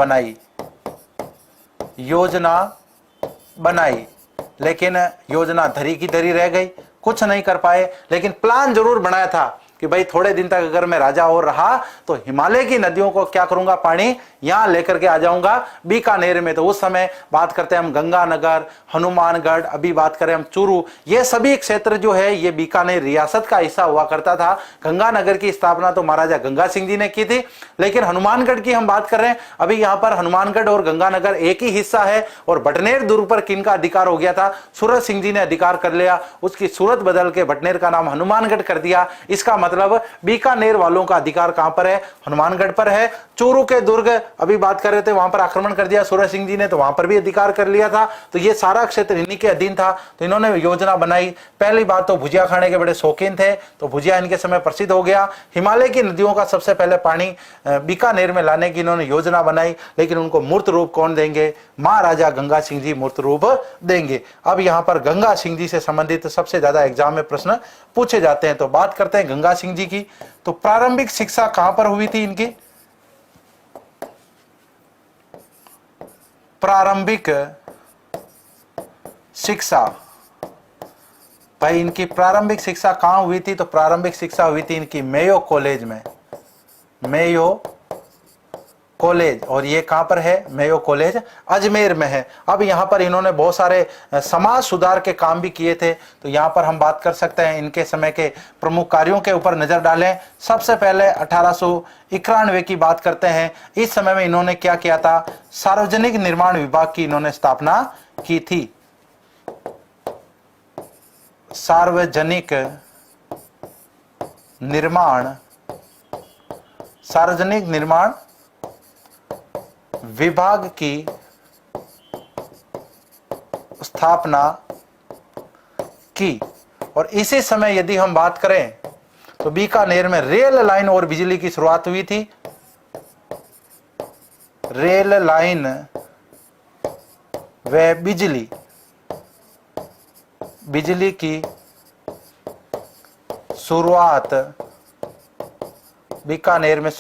बनाई, लेकिन योजना धरी की धरी रह गई, कुछ नहीं कर पाए। लेकिन प्लान जरूर बनाया था कि भाई थोड़े दिन तक अगर मैं राजा और रहा तो हिमालय की नदियों को क्या करूंगा, पानी यहां लेकर के आ जाऊंगा बीकानेर में। तो उस समय बात करते हैं हम गंगानगर, हनुमानगढ़, अभी बात करें हम चूरू, ये सभी क्षेत्र जो है ये बीकानेर रियासत का हिस्सा हुआ करता था। गंगानगर की स्थापना तो महाराजा गंगा सिंह जी ने की थी, लेकिन हनुमानगढ़ की हम बात कर रहे हैं, अभी यहां पर हनुमानगढ़ और गंगानगर एक ही हिस्सा है। और बटनेर दुर्ग पर किनका अधिकार हो गया था, सूरत सिंह जी ने अधिकार कर लिया, उसकी सूरत बदल के बटनेर का नाम हनुमानगढ़ कर दिया। इसका मतलब बीकानेर वालों का अधिकार कहां पर है, हनुमानगढ़ पर है। चूरू के दुर्ग अभी बात कर रहे थे, वहां पर आक्रमण कर दिया सूरत सिंह जी ने, तो वहां पर भी अधिकार कर लिया था। तो ये सारा क्षेत्र इन्हीं के अधीन था। तो इन्होंने योजना बनाई। पहली बात तो भुजिया खाने के बड़े शौकीन थे, तो भुजिया इनके समय प्रसिद्ध हो गया। हिमालय की नदियों का सबसे पहले पानी बीकानेर में लाने की इन्होंने योजना बनाई, लेकिन उनको मूर्त रूप कौन देंगे, महाराजा गंगा सिंह जी मूर्त रूप देंगे। अब यहां पर गंगा सिंह जी से संबंधित सबसे ज्यादा एग्जाम में प्रश्न पूछे जाते हैं। तो बात करते हैं गंगा सिंह जी की। तो प्रारंभिक शिक्षा कहां पर हुई थी इनकी, प्रारंभिक शिक्षा, भाई इनकी प्रारंभिक शिक्षा कहां हुई थी, तो प्रारंभिक शिक्षा हुई थी इनकी मेयो कॉलेज में, मेयो कॉलेज। और ये कहां पर है, मेयो कॉलेज अजमेर में है। अब यहां पर इन्होंने बहुत सारे समाज सुधार के काम भी किए थे। तो यहां पर हम बात कर सकते हैं इनके समय के प्रमुख कार्यों के ऊपर नजर डालें। सबसे पहले 1891 की बात करते हैं। इस समय में इन्होंने क्या किया था, सार्वजनिक निर्माण विभाग की इन्होंने स्थापना की थी। सार्वजनिक निर्माण विभाग की स्थापना की। और इसी समय यदि हम बात करें तो बीकानेर में रेल लाइन और बिजली की शुरुआत हुई थी। रेल लाइन व बिजली की शुरुआत बीकानेर में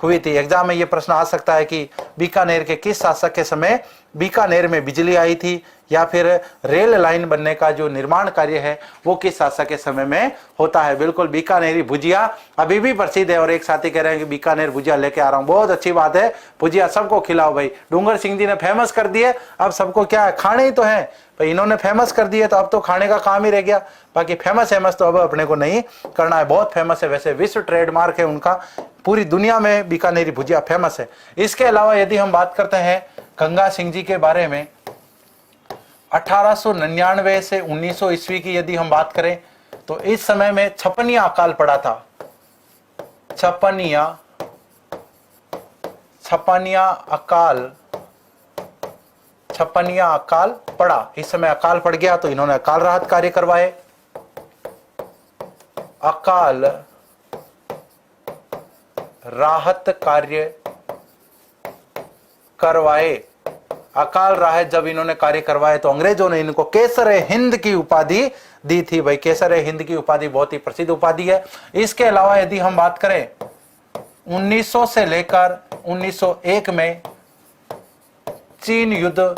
हुई थी। एग्जाम में यह प्रश्न आ सकता है कि बीकानेर के किस शासक के समय बीकानेर में बिजली आई थी, या फिर रेल लाइन बनने का जो निर्माण कार्य है वो किस शासक के समय में होता है। बिल्कुल बीकानेरी भुजिया अभी भी प्रसिद्ध है। और एक साथी कह रहे हैं कि बीकानेर भुजिया लेके आ रहा हूं, बहुत अच्छी बात है, भुजिया सबको खिलाओ भाई। डूंगर सिंह जी ने फेमस कर दिए, अब सबको क्या है, खाने ही तो है भाई। इन्होंने फेमस कर दिए तो अब तो खाने का काम ही रह गया, बाकी फेमस तो अब अपने को नहीं करना है। बहुत फेमस है, वैसे विश्व ट्रेडमार्क है उनका, पूरी दुनिया में बीकानेरी भुजिया फेमस है। इसके अलावा यदि हम बात करते हैं गंगा सिंह जी के बारे में, 1899 से 1900 ईस्वी की यदि हम बात करें तो इस समय में छपनिया अकाल पड़ा था। छपनिया अकाल पड़ा, इस समय अकाल पड़ गया तो इन्होंने अकाल राहत कार्य करवाए। अकाल राहत कार्य करवाए। अकाल राहत जब इन्होंने कार्य करवाए तो अंग्रेजों ने इनको केसर हिंद की उपाधि दी थी। भाई केसर हिंद की उपाधि बहुत ही प्रसिद्ध उपाधि है। इसके अलावा यदि हम बात करें 1900 से लेकर 1901 में चीन युद्ध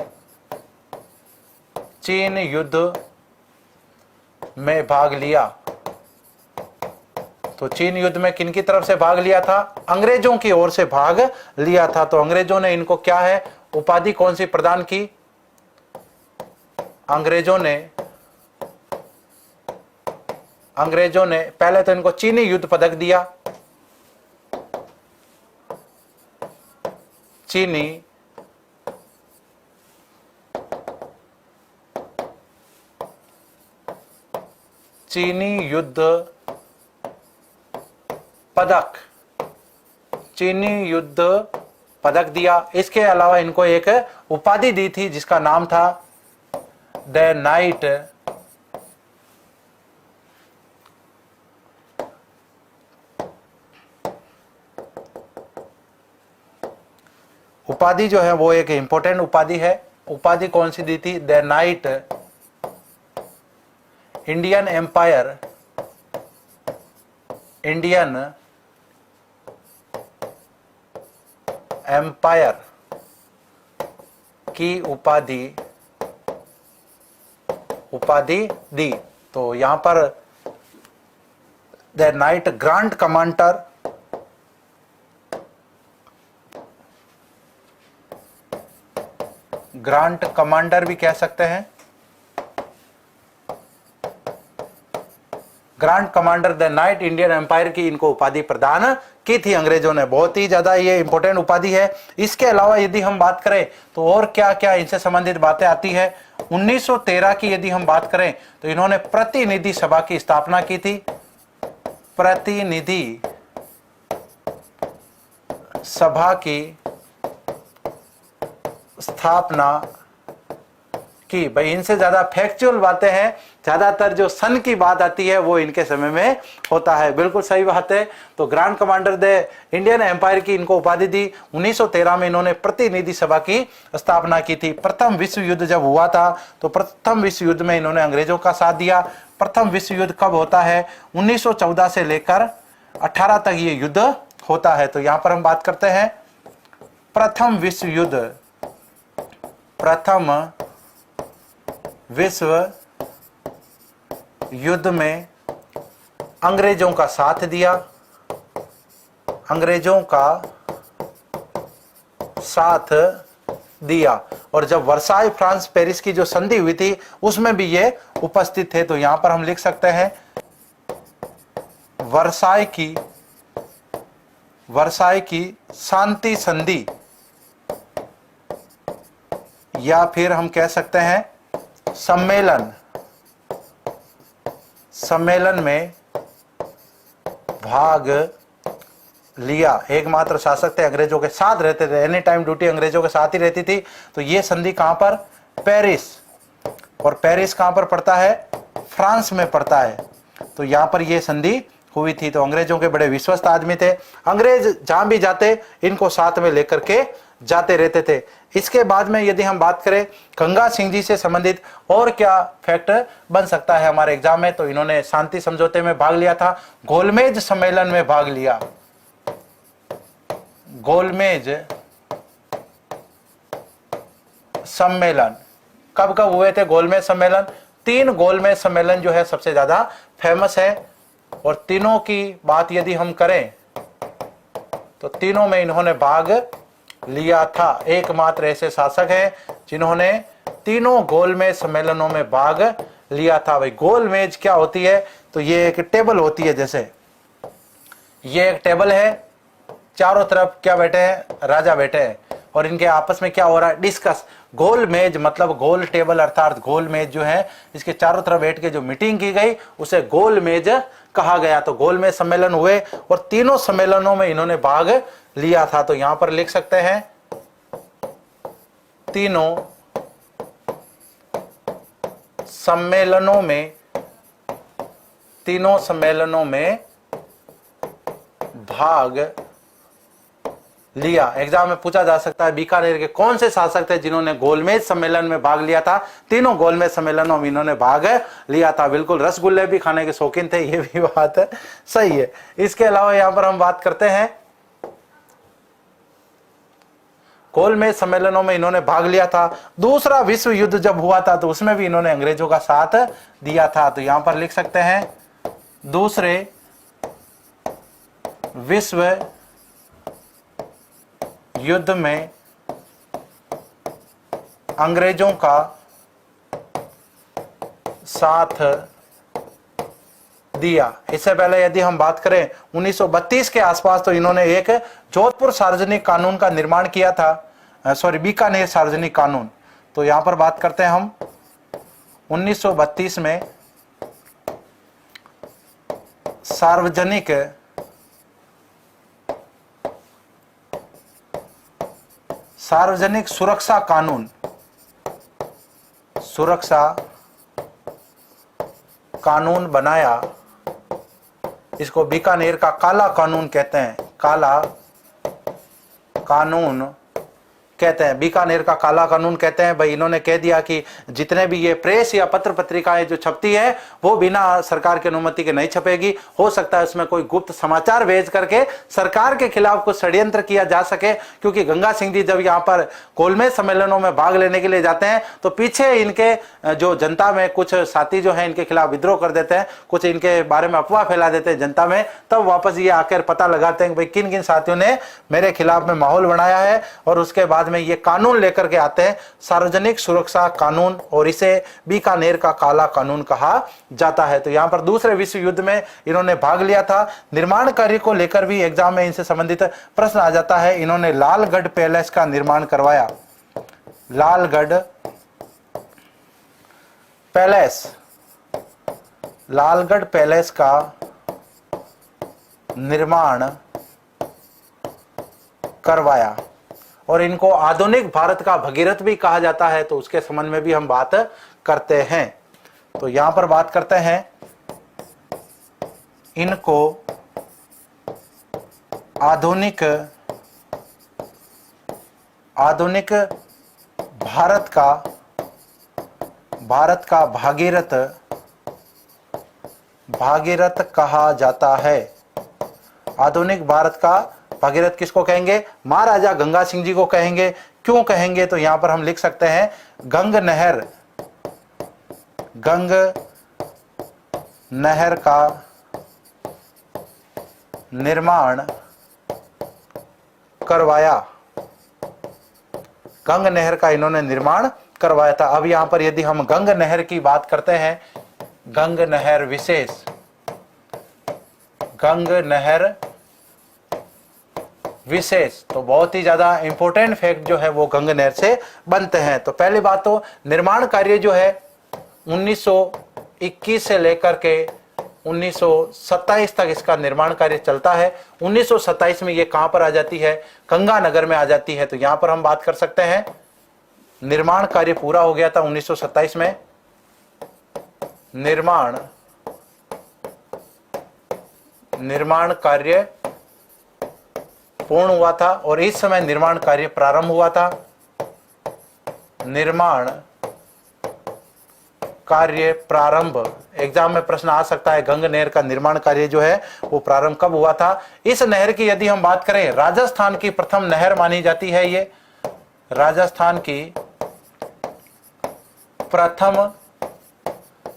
में भाग लिया। तो चीन युद्ध में किनकी तरफ से भाग लिया था, अंग्रेजों की ओर से भाग लिया था। तो अंग्रेजों ने इनको क्या है, उपाधि कौन सी प्रदान की, अंग्रेजों ने पहले तो इनको चीनी युद्ध पदक दिया, चीनी युद्ध पदक, चीनी युद्ध पदक दिया। इसके अलावा इनको एक उपाधि दी थी जिसका नाम था द नाइट उपाधि जो है वो एक इंपॉर्टेंट उपाधि है। उपाधि कौन सी दी थी? The Knight Indian Empire, Indian Empire की उपाधि दी। तो यहां पर the Knight Grand Commander, grant Commander भी कह सकते हैं, Grand Commander the Knight Indian Empire की इनको उपाधि प्रदान की थी अंग्रेजों ने। बहुत ही ज्यादा ये इंपॉर्टेंट उपाधि है। इसके अलावा यदि हम बात करें तो और क्या क्या इनसे संबंधित बातें आती है। 1913 की यदि हम बात करें तो इन्होंने प्रतिनिधि सभा की स्थापना की थी, प्रतिनिधि सभा की स्थापना की। भाई इनसे ज्यादा फैक्चुअल बातें हैं, ज्यादातर जो सन की बात आती है वो इनके समय में होता है। बिल्कुल सही बात है। तो Grand Commander the Indian Empire की इनको उपाधि दी। 1913 में इन्होंने प्रतिनिधि सभा की स्थापना की थी। प्रथम विश्व युद्ध जब हुआ था तो प्रथम विश्व युद्ध में इन्होंने अंग्रेजों का साथ दिया। प्रथम विश्व युद्ध कब होता है? 1914 से लेकर 18 तक ये युद्ध होता है। तो यहां पर हम बात करते हैं प्रथम विश्व युद्ध, प्रथम विश्व युद्ध में अंग्रेजों का साथ दिया, अंग्रेजों का साथ दिया। और जब वर्साई फ्रांस पेरिस की जो संधि हुई थी उसमें भी ये उपस्थित थे। तो यहां पर हम लिख सकते हैं वर्साई की शांति संधि, या फिर हम कह सकते हैं सम्मेलन में भाग लिया। एकमात्र शासक थे, अंग्रेजों के साथ रहते थे, एनी टाइम ड्यूटी अंग्रेजों के साथ ही रहती थी। तो ये संधि कहां पर? पेरिस। और पेरिस कहां पर पड़ता है? फ्रांस में पड़ता है। तो यहां पर ये संधि हुई थी। तो अंग्रेजों के बड़े विश्वस्त आदमी थे। अंग्रेज जहां भी जाते इनको साथ में लेकर के जाते रहते थे। इसके बाद में यदि हम बात करें गंगा सिंह जी से संबंधित और क्या फैक्ट बन सकता है हमारे एग्जाम में, तो इन्होंने शांति समझौते में भाग लिया था, गोलमेज सम्मेलन में भाग लिया। गोलमेज सम्मेलन कब कब हुए थे? गोलमेज सम्मेलन, 3 गोलमेज सम्मेलन जो है सबसे ज्यादा फेमस है। और तीनों की बात यदि हम करें तो तीनों में इन्होंने भाग लिया था। एकमात्र ऐसे शासक हैं जिन्होंने तीनों गोलमेज सम्मेलनों में भाग लिया था। भाई गोलमेज क्या होती है? तो ये एक टेबल होती है, जैसे ये एक टेबल है, चारों तरफ क्या बैठे हैं? राजा बैठे हैं, और इनके आपस में क्या हो रहा है? डिस्कस। गोल मेज मतलब गोल टेबल, अर्थात गोल मेज जो है इसके चारों तरफ बैठ के जो मीटिंग की गई उसे गोल मेज कहा गया। तो गोल मेज सम्मेलन हुए और तीनों सम्मेलनों में इन्होंने भाग लिया था। तो यहां पर लिख सकते हैं तीनों सम्मेलनों में भाग लिया। एग्जाम में पूछा जा सकता है बीकानेर के कौन से शासक थे जिन्होंने गोलमेज सम्मेलन में भाग लिया था? तीनों गोलमेज सम्मेलनों में इन्होंने भाग लिया था। बिल्कुल, रसगुल्ले भी खाने के शौकीन थे, ये भी बात है, सही है। इसके अलावा यहां पर हम बात करते हैं गोलमेज सम्मेलनों में इन्होंने भाग लिया था। दूसरा विश्व युद्ध जब हुआ था तो उसमें भी इन्होंने अंग्रेजों का साथ दिया था। तो यहां पर लिख सकते हैं दूसरे विश्व युद्ध में अंग्रेजों का साथ दिया। इससे पहले यदि हम बात करें 1932 के आसपास, तो इन्होंने एक जोधपुर सार्वजनिक कानून का निर्माण किया था, बीकानेर सार्वजनिक कानून। तो यहां पर बात करते हैं हम 1932 में सार्वजनिक सुरक्षा कानून बनाया। इसको बीकानेर का काला कानून कहते हैं, काला कानून कहते हैं, बीकानेर का काला कानून कहते हैं। भाई इन्होंने कह दिया कि जितने भी ये प्रेस या पत्र पत्रिकाएं जो छपती है वो बिना सरकार की अनुमति के नहीं छपेगी। हो सकता है उसमें कोई गुप्त समाचार भेज करके सरकार के खिलाफ कुछ षड्यंत्र किया जा सके, क्योंकि गंगा सिंह जी जब यहाँ पर गोलमेज सम्मेलनों में भाग लेने के लिए जाते हैं तो पीछे इनके जो जनता में कुछ साथी जो है इनके खिलाफ विद्रोह कर देते हैं, कुछ इनके बारे में अफवाह फैला देते हैं जनता में। तब वापस ये आकर पता लगाते हैं कि भाई किन किन साथियों ने मेरे खिलाफ में माहौल बनाया है, और उसके बाद में ये कानून लेकर के आते हैं, सार्वजनिक सुरक्षा कानून, और इसे बीकानेर का काला कानून कहा जाता है। तो यहां पर दूसरे विश्व युद्ध में इन्होंने भाग लिया था। निर्माण कार्य को लेकर भी एग्जाम में इनसे संबंधित प्रश्न आ जाता है। इन्होंने लालगढ़ पैलेस का निर्माण करवाया। लालगढ़ पैलेस का निर्माण करवाया, और इनको आधुनिक भारत का भगीरथ भी कहा जाता है। तो उसके संबंध में भी हम बात करते हैं। तो यहां पर बात करते हैं, इनको आधुनिक भारत का भागीरथ कहा जाता है। आधुनिक भारत का भागीरथ किसको कहेंगे? महाराजा गंगा सिंह जी को कहेंगे। क्यों कहेंगे? तो यहां पर हम लिख सकते हैं गंग नहर का निर्माण करवाया। गंग नहर का इन्होंने निर्माण करवाया था। अब यहां पर यदि हम गंग नहर की बात करते हैं, गंग नहर विशेष, तो बहुत ही ज्यादा इंपॉर्टेंट फैक्ट जो है वो गंग नहर से बनते हैं। तो पहली बात तो निर्माण कार्य जो है 1921 से लेकर के 1927 तक इसका निर्माण कार्य चलता है। 1927 में ये कहां पर आ जाती है? गंगानगर में आ जाती है। तो यहां पर हम बात कर सकते हैं निर्माण कार्य पूरा हो गया था 1927 में। निर्माण कार्य पूर्ण हुआ था, और इस समय निर्माण कार्य प्रारंभ हुआ था। निर्माण कार्य प्रारंभ, एग्जाम में प्रश्न आ सकता है गंग नहर का निर्माण कार्य जो है वो प्रारंभ कब हुआ था? इस नहर की यदि हम बात करें, राजस्थान की प्रथम नहर मानी जाती है। ये राजस्थान की प्रथम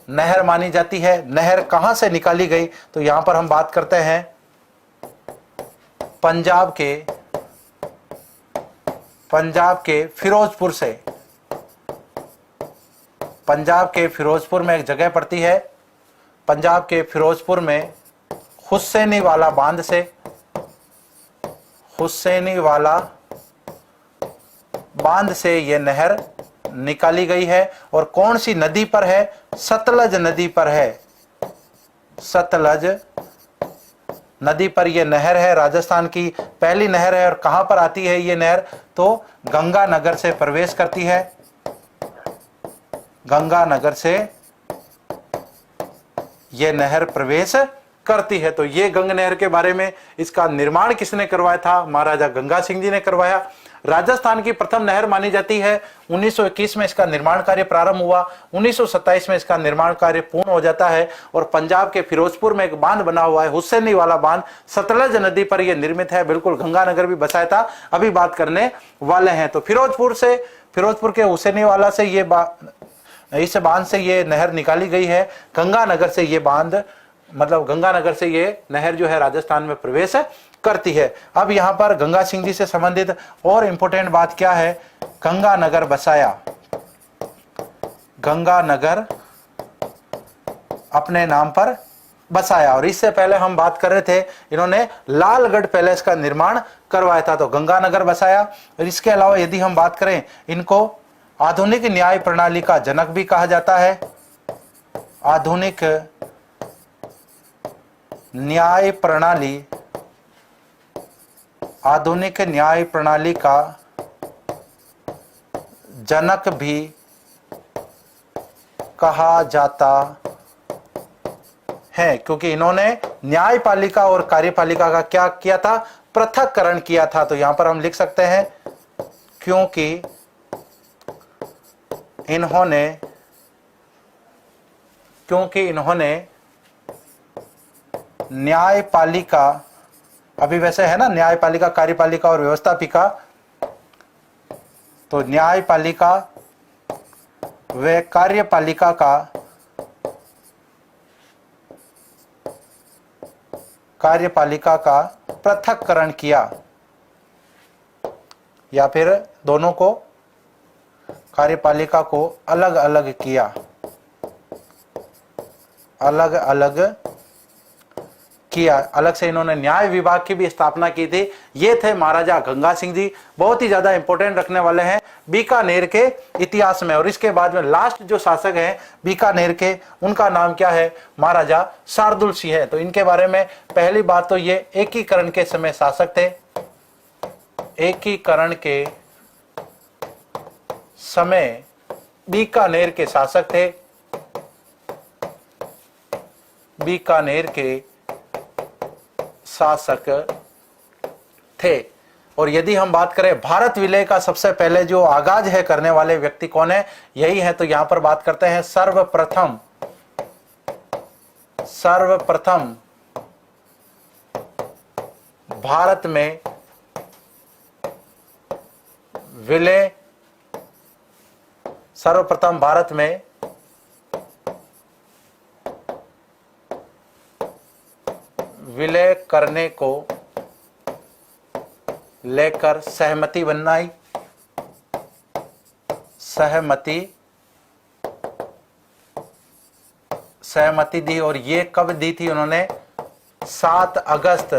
नहर मानी जाती है। नहर कहां से निकाली गई? तो यहां पर हम बात करते हैं पंजाब के फिरोजपुर से। पंजाब के फिरोजपुर में एक जगह पड़ती है, पंजाब के फिरोजपुर में हुसैनी वाला बांध से यह नहर निकाली गई है। और कौन सी नदी पर है? सतलज नदी पर है। सतलज नदी पर यह नहर है, राजस्थान की पहली नहर है। और कहां पर आती है यह नहर? तो गंगानगर से प्रवेश करती है। गंगानगर से यह नहर प्रवेश करती है। तो ये गंग नहर के बारे में, इसका निर्माण किसने करवाया था? महाराजा गंगा सिंह जी ने करवाया। राजस्थान की प्रथम नहर मानी जाती है। 1921 में इसका निर्माण कार्य प्रारंभ हुआ, 1927 में इसका निर्माण कार्य पूर्ण हो जाता है। और पंजाब के फिरोजपुर में एक बांध बना हुआ है, हुसैनी वाला बांध, सतलज नदी पर यह निर्मित है। बिल्कुल गंगानगर भी बसाया था, अभी बात करने वाले हैं। तो फिरोजपुर के हुसैनी वाला से इस बांध से ये नहर निकाली गई है। गंगानगर से ये बांध, मतलब गंगानगर से ये नहर जो है राजस्थान में प्रवेश करती है। अब यहां पर गंगा सिंह जी से संबंधित और इंपॉर्टेंट बात क्या है? गंगानगर बसाया। गंगानगर अपने नाम पर बसाया। और इससे पहले हम बात कर रहे थे, इन्होंने लालगढ़ पैलेस का निर्माण करवाया था, तो गंगानगर बसाया। और इसके अलावा यदि हम बात करें, इनको आधुनिक न्याय प्रणाली का जनक भी कहा जाता है। आधुनिक न्याय प्रणाली, आधुनिक न्याय प्रणाली का जनक भी कहा जाता है, क्योंकि इन्होंने न्यायपालिका और कार्यपालिका का क्या किया था, पृथक्करण किया था। तो यहां पर हम लिख सकते हैं क्योंकि इन्होंने न्यायपालिका, अभी वैसे है ना न्यायपालिका, कार्यपालिका और व्यवस्थापिका, तो न्यायपालिका व कार्यपालिका का पृथक्करण किया, या फिर दोनों को, कार्यपालिका को अलग अलग किया, अलग अलग किया। अलग से इन्होंने न्याय विभाग की भी स्थापना की थी। ये थे महाराजा गंगा सिंह जी, बहुत ही ज्यादा इंपॉर्टेंट रखने वाले हैं बीकानेर के इतिहास में। और इसके बाद में लास्ट जो शासक हैं बीकानेर के, उनका नाम क्या है, महाराजा शार्दुल सिंह है। तो इनके बारे में पहली बात तो ये एकीकरण के समय शासक थे, एकीकरण के समय बीकानेर के शासक थे, बीकानेर के शासक थे। और यदि हम बात करें भारत विलय का सबसे पहले जो आगाज है करने वाले व्यक्ति कौन है, यही है। तो यहां पर बात करते हैं सर्वप्रथम भारत में विलय, सर्वप्रथम भारत में विलय करने को लेकर सहमति बनाई, सहमति दी। और ये कब दी थी उन्होंने, 7 अगस्त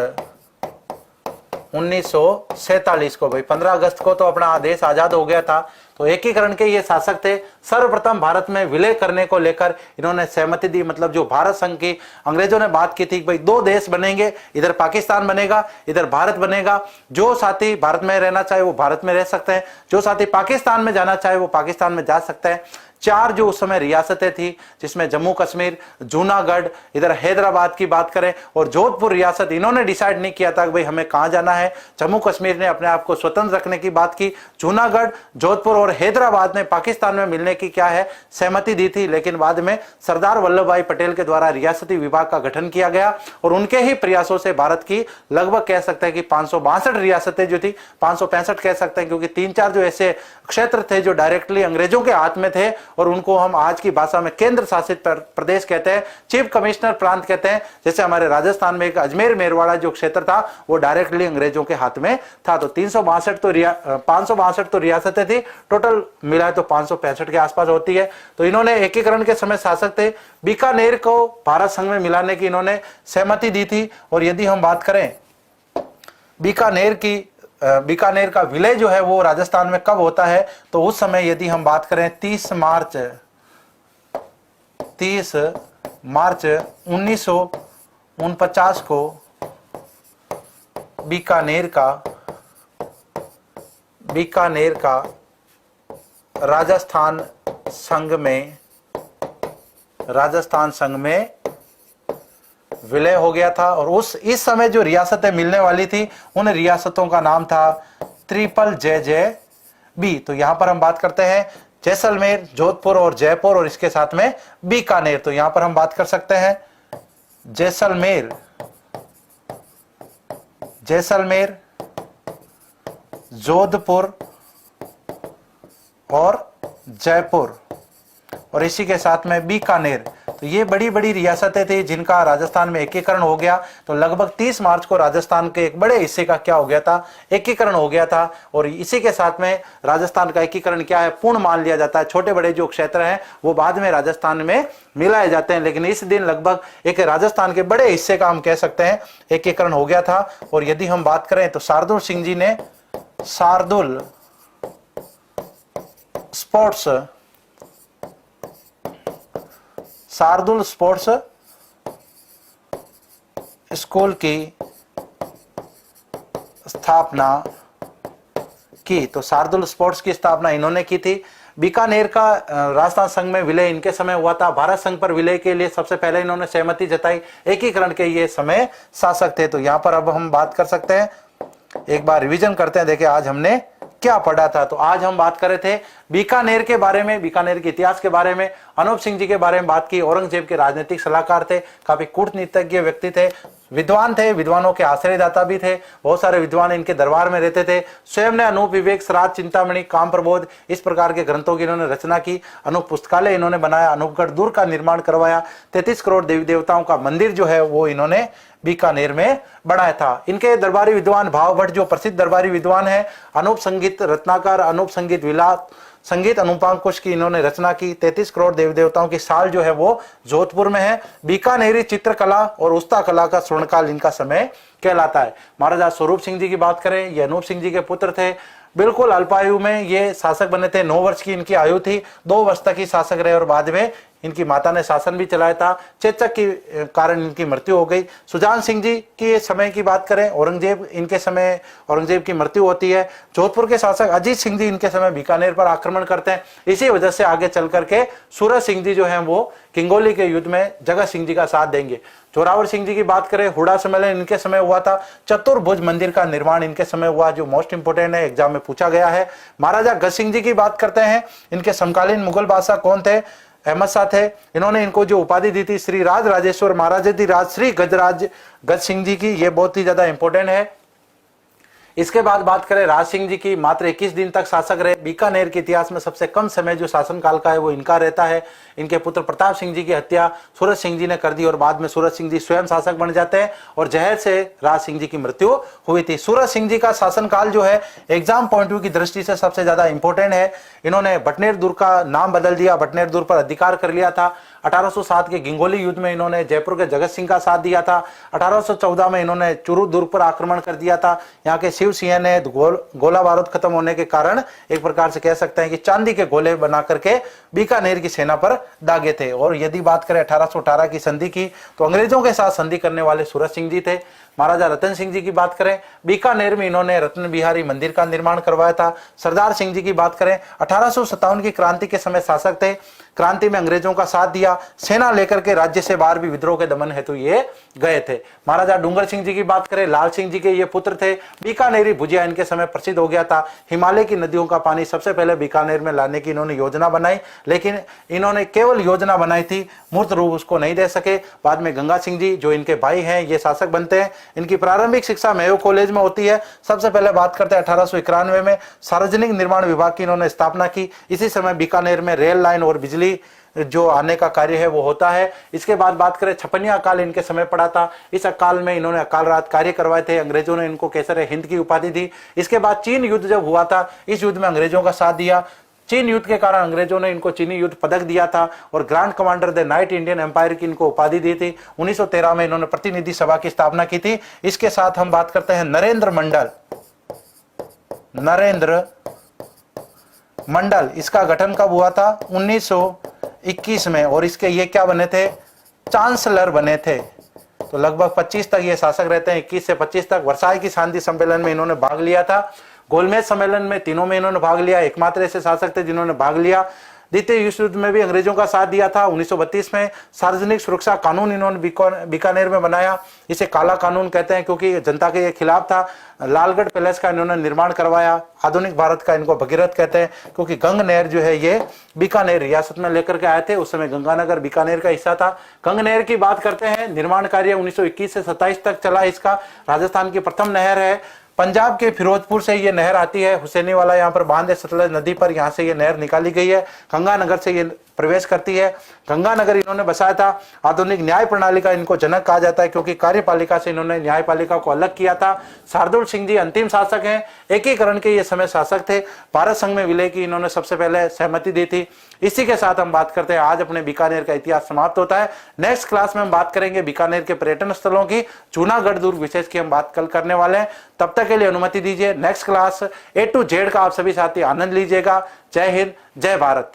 1947 को। भाई 15 अगस्त को तो अपना देश आजाद हो गया था। तो एकीकरण के ये शासक थे। सर्वप्रथम भारत में विलय करने को लेकर इन्होंने सहमति दी, मतलब जो भारत संघ की अंग्रेजों ने बात की थी कि भाई 2 देश बनेंगे, इधर पाकिस्तान बनेगा, इधर भारत बनेगा। जो साथी भारत में रहना चाहे वो भारत में रह सकते हैं, जो साथी पाकिस्तान में जाना चाहे वो पाकिस्तान में जा सकते हैं। 4 जो उस समय रियासतें थी, जिसमें जम्मू कश्मीर, जूनागढ़, इधर हैदराबाद की बात करें और जोधपुर रियासत, इन्होंने डिसाइड नहीं किया था कि भाई हमें कहां जाना है। जम्मू कश्मीर ने अपने आप को स्वतंत्र रखने की बात की, जूनागढ़, जोधपुर और हैदराबाद ने पाकिस्तान में मिलने की क्या है, सहमति दी थी। लेकिन बाद में सरदार वल्लभ भाई पटेल के द्वारा रियासती विभाग का गठन किया गया और उनके ही प्रयासों से भारत की लगभग कह सकते हैं कि 562 रियासतें जो थी, 565 कह सकते हैं, क्योंकि 3-4 जो ऐसे क्षेत्र थे जो डायरेक्टली अंग्रेजों के हाथ में थे और उनको हम आज की भाषा में केंद्र शासित प्रदेश कहते हैं, चीफ कमिश्नर प्रांत कहते हैं। जैसे हमारे राजस्थान में एक अजमेर मेरवाड़ा जो क्षेत्र था वो डायरेक्टली अंग्रेजों के हाथ में था। तो 562 तो रियासतें थी, टोटल मिलाए तो 565 के आसपास होती है। तो इन्होंने एकीकरण के समय शासक थे। बीकानेर को भारत संघ में मिलाने की इन्होंने सहमति दी थी। और यदि हम बात करें बीकानेर का विलय जो है वो राजस्थान में कब होता है, तो उस समय यदि हम बात करें 30 मार्च 1949 को बीकानेर का राजस्थान संघ में विलय हो गया था। और इस समय जो रियासतें मिलने वाली थी उन रियासतों का नाम था ट्रिपल JJB। तो यहां पर हम बात करते हैं जैसलमेर, जोधपुर और जयपुर और इसके साथ में बीकानेर। तो यहां पर हम बात कर सकते हैं जैसलमेर, जोधपुर और जयपुर और इसी के साथ में बीकानेर। तो ये बड़ी बड़ी रियासतें थी जिनका राजस्थान में एकीकरण हो गया। तो लगभग 30 मार्च को राजस्थान के एक बड़े हिस्से का क्या हो गया था, एकीकरण हो गया था। और इसी के साथ में राजस्थान का एकीकरण क्या है, पूर्ण मान लिया जाता है। छोटे बड़े जो क्षेत्र हैं वो बाद में राजस्थान में मिलाए जाते हैं, लेकिन इस दिन लगभग एक राजस्थान के बड़े हिस्से का हम कह सकते हैं एकीकरण हो गया था। और यदि हम बात करें तो शार्दुल सिंह जी ने शार्दुल स्पोर्ट्स स्कूल की स्थापना की। तो शार्दुल स्पोर्ट्स की स्थापना इन्होंने की थी। बीकानेर का राजस्थान संघ में विलय इनके समय हुआ था। भारत संघ पर विलय के लिए सबसे पहले इन्होंने सहमति जताई। एकीकरण के ये समय शासक थे। तो यहां पर अब हम बात कर सकते हैं, एक बार रिवीजन करते हैं, देखिए आज हमने क्या पढ़ा था। तो आज हम बात कर रहे थे बीकानेर के बारे में, बीकानेर के इतिहास के बारे में, अनूप सिंह जी के बारे में बात की। औरंगजेब के राजनीतिक सलाहकार थे, काफी कूटनीतिज्ञ व्यक्ति थे, विद्वान थे, विद्वानों के आश्रयदाता भी थे। बहुत सारे विद्वान इनके दरबार में रहते थे। स्वयं ने अनूप, विवेक, श्राद्ध, चिंतामणि, काम प्रबोध इस प्रकार के ग्रंथों की इन्होंने रचना की। अनूप पुस्तकालय इन्होंने बनाया, अनूपगढ़ दुर्ग का निर्माण करवाया। 33 करोड़ देवी देवताओं का मंदिर जो है वो इन्होंने बीकानेर में बनाया था। इनके दरबारी विद्वान भाव भट्ट जो प्रसिद्ध दरबारी विद्वान है, अनूप संगीत रत्नाकर, अनूप संगीत विलास, संगीत अनुपांकुश की इन्होंने रचना की। 33 करोड़ देवी देवताओं की साल जो है वो जोधपुर में है। बीकानेरी चित्रकला और उस्ता कला का स्वर्णकाल इनका समय कहलाता है। महाराजा स्वरूप सिंह जी की बात करें, ये अनूप सिंह जी के पुत्र थे। बिल्कुल अल्पायु में ये शासक बने थे। 9 वर्ष की इनकी आयु थी, 2 वर्ष तक ही शासक रहे और बाद में इनकी माता ने शासन भी चलाया था। चेचक के कारण इनकी मृत्यु हो गई। सुजान सिंह जी के समय की बात करें, औरंगजेब इनके समय औरंगजेब की मृत्यु होती है। जोधपुर के शासक अजीत सिंह जी इनके समय बीकानेर पर आक्रमण करते हैं। इसी वजह से आगे चल करके सूरज सिंह जी जो हैं वो किंगोली के युद्ध में जगत सिंह जी का साथ देंगे। जोरावर सिंह जी की बात करें, हुडा सम्मेलन इनके समय हुआ था। चतुर्भुज मंदिर का निर्माण इनके समय हुआ, जो मोस्ट इंपोर्टेंट है, एग्जाम में पूछा गया है। महाराजा गज सिंह जी की बात करते हैं, इनके समकालीन मुगल बादशाह कौन थे? अहमद शाह थे। इन्होंने इनको जो उपाधि दी थी श्री राज राजेश्वर महाराजाधिराज श्री गजराज गज सिंह जी की, ये बहुत ही ज्यादा इंपॉर्टेंट है। इसके बाद बात करें राज सिंह जी की, मात्र 21 दिन तक शासक रहे। बीकानेर के इतिहास में सबसे कम समय जो शासनकाल का है वो इनका रहता है। इनके पुत्र प्रताप सिंह जी की हत्या सूरज सिंह जी ने कर दी और बाद में सूरज सिंह जी स्वयं शासक बन जाते हैं और जहर से राज सिंह जी की मृत्यु हुई थी। सूरज सिंह जी का शासनकाल जो है एग्जाम पॉइंट व्यू की दृष्टि से सबसे ज्यादा इंपॉर्टेंट है। इन्होंने बटनेर दुर्ग का नाम बदल दिया, बटनेर दुर्ग पर अधिकार कर लिया था। 1807 के गिंगोली युद्ध में इन्होंने जयपुर के जगत सिंह का साथ दिया था। 1814 में इन्होंने चुरू दुर्ग पर आक्रमण कर दिया था। यहाँ के शिव सिंह ने गोला बारूद खत्म होने के कारण एक प्रकार से कह सकते हैं कि चांदी के गोले बना करके बीकानेर की सेना पर दागे थे। और यदि बात करें 1818 की संधि की, तो अंग्रेजों के साथ संधि करने वाले सूरज सिंह जी थे। महाराजा रतन सिंह जी की बात करें, बीकानेर में इन्होंने रत्न बिहारी मंदिर का निर्माण करवाया था। सरदार सिंह जी की बात करें, 1857 की क्रांति के समय शासक थे। क्रांति में अंग्रेजों का साथ दिया, सेना लेकर के राज्य से बाहर भी विद्रोह के दमन हेतु ये गए थे। महाराजा डूंगर सिंह जी की बात करें, लाल सिंह जी के ये पुत्र थे। बीकानेरी भुजिया इनके समय प्रसिद्ध हो गया था। हिमालय की नदियों का पानी सबसे पहले बीकानेर में लाने की इन्होंने योजना बनाई, लेकिन इन्होंने केवल योजना बनाई थी, मूर्त रूप उसको नहीं दे सके। बाद में गंगा सिंह जी जो इनके भाई हैं ये शासक बनते हैं। इनकी प्रारंभिक शिक्षा मेयो कॉलेज में होती है। सबसे पहले बात करते हैं 1891 में सार्वजनिक निर्माण विभाग की इन्होंने स्थापना की। इसी समय बीकानेर में रेल लाइन और बिजली जो आने का कार्य है वो होता है। इसके बाद बात करें, छपनिया अकाल इनके समय पड़ा था। इस अकाल में इन्होंने अकाल रात कार्य करवाए थे। अंग्रेजों ने इनको केसर हिंद की उपाधि दी। इसके बाद चीन युद्ध जब हुआ था, इस युद्ध में अंग्रेजों का साथ दिया। चीन युद्ध के कारण अंग्रेजों ने इनको चीनी युद्ध पदक दिया था और Grand Commander the Knight Indian Empire की इनको उपाधि दी थी। 1913 में इन्होंने प्रतिनिधि सभा की स्थापना की थी। इसके साथ हम बात करते हैं नरेंद्र मंडल, इसका गठन कब हुआ था? 1921 में। और इसके ये क्या बने थे? चांसलर बने थे। तो लगभग 25 तक ये शासक रहते हैं, 21 से 25 तक। वर्साई की शांति सम्मेलन में इन्होंने भाग लिया था। गोलमेज सम्मेलन में तीनों में इन्होंने भाग लिया। एकमात्र ऐसे शासक थे जिन्होंने भाग लिया। द्वितीय विश्व युद्ध में भी अंग्रेजों का साथ दिया था। 1932 में सार्वजनिक सुरक्षा कानून इन्होंने बीकानेर में बनाया। इसे काला कानून कहते हैं क्योंकि जनता के खिलाफ था। लालगढ़ पैलेस का इन्होंने निर्माण करवाया। आधुनिक भारत का इनको भगीरथ कहते हैं क्योंकि गंग नहर जो है ये बीकानेर रियासत में लेकर के आए थे। उस समय गंगानगर बीकानेर का हिस्सा था। गंग नहर की बात करते हैं, निर्माण कार्य 1921 से 27 तक चला। इसका राजस्थान की प्रथम नहर है। पंजाब के फिरोजपुर से ये नहर आती है। हुसैनी वाला यहाँ पर बांध है सतलज नदी पर, यहाँ से ये नहर निकाली गई है। गंगानगर से ये प्रवेश करती है। गंगानगर इन्होंने बसाया था। आधुनिक न्याय प्रणाली का इनको जनक कहा जाता है, क्योंकि कार्यपालिका से इन्होंने न्यायपालिका को अलग किया था। शार्दुल सिंह जी अंतिम शासक हैं, एकीकरण के ये समय शासक थे। भारत संघ में विलय की इन्होंने सबसे पहले सहमति दी थी। इसी के साथ हम बात करते हैं, आज अपने बीकानेर का इतिहास समाप्त होता है। नेक्स्ट क्लास में हम बात करेंगे बीकानेर के पर्यटन स्थलों की, जूनागढ़ दुर्ग विशेष की हम बात कल करने वाले हैं। तब तक के लिए अनुमति दीजिए। Next class A to Z का आप सभी साथी आनंद लीजिएगा। जय हिंद, जय भारत।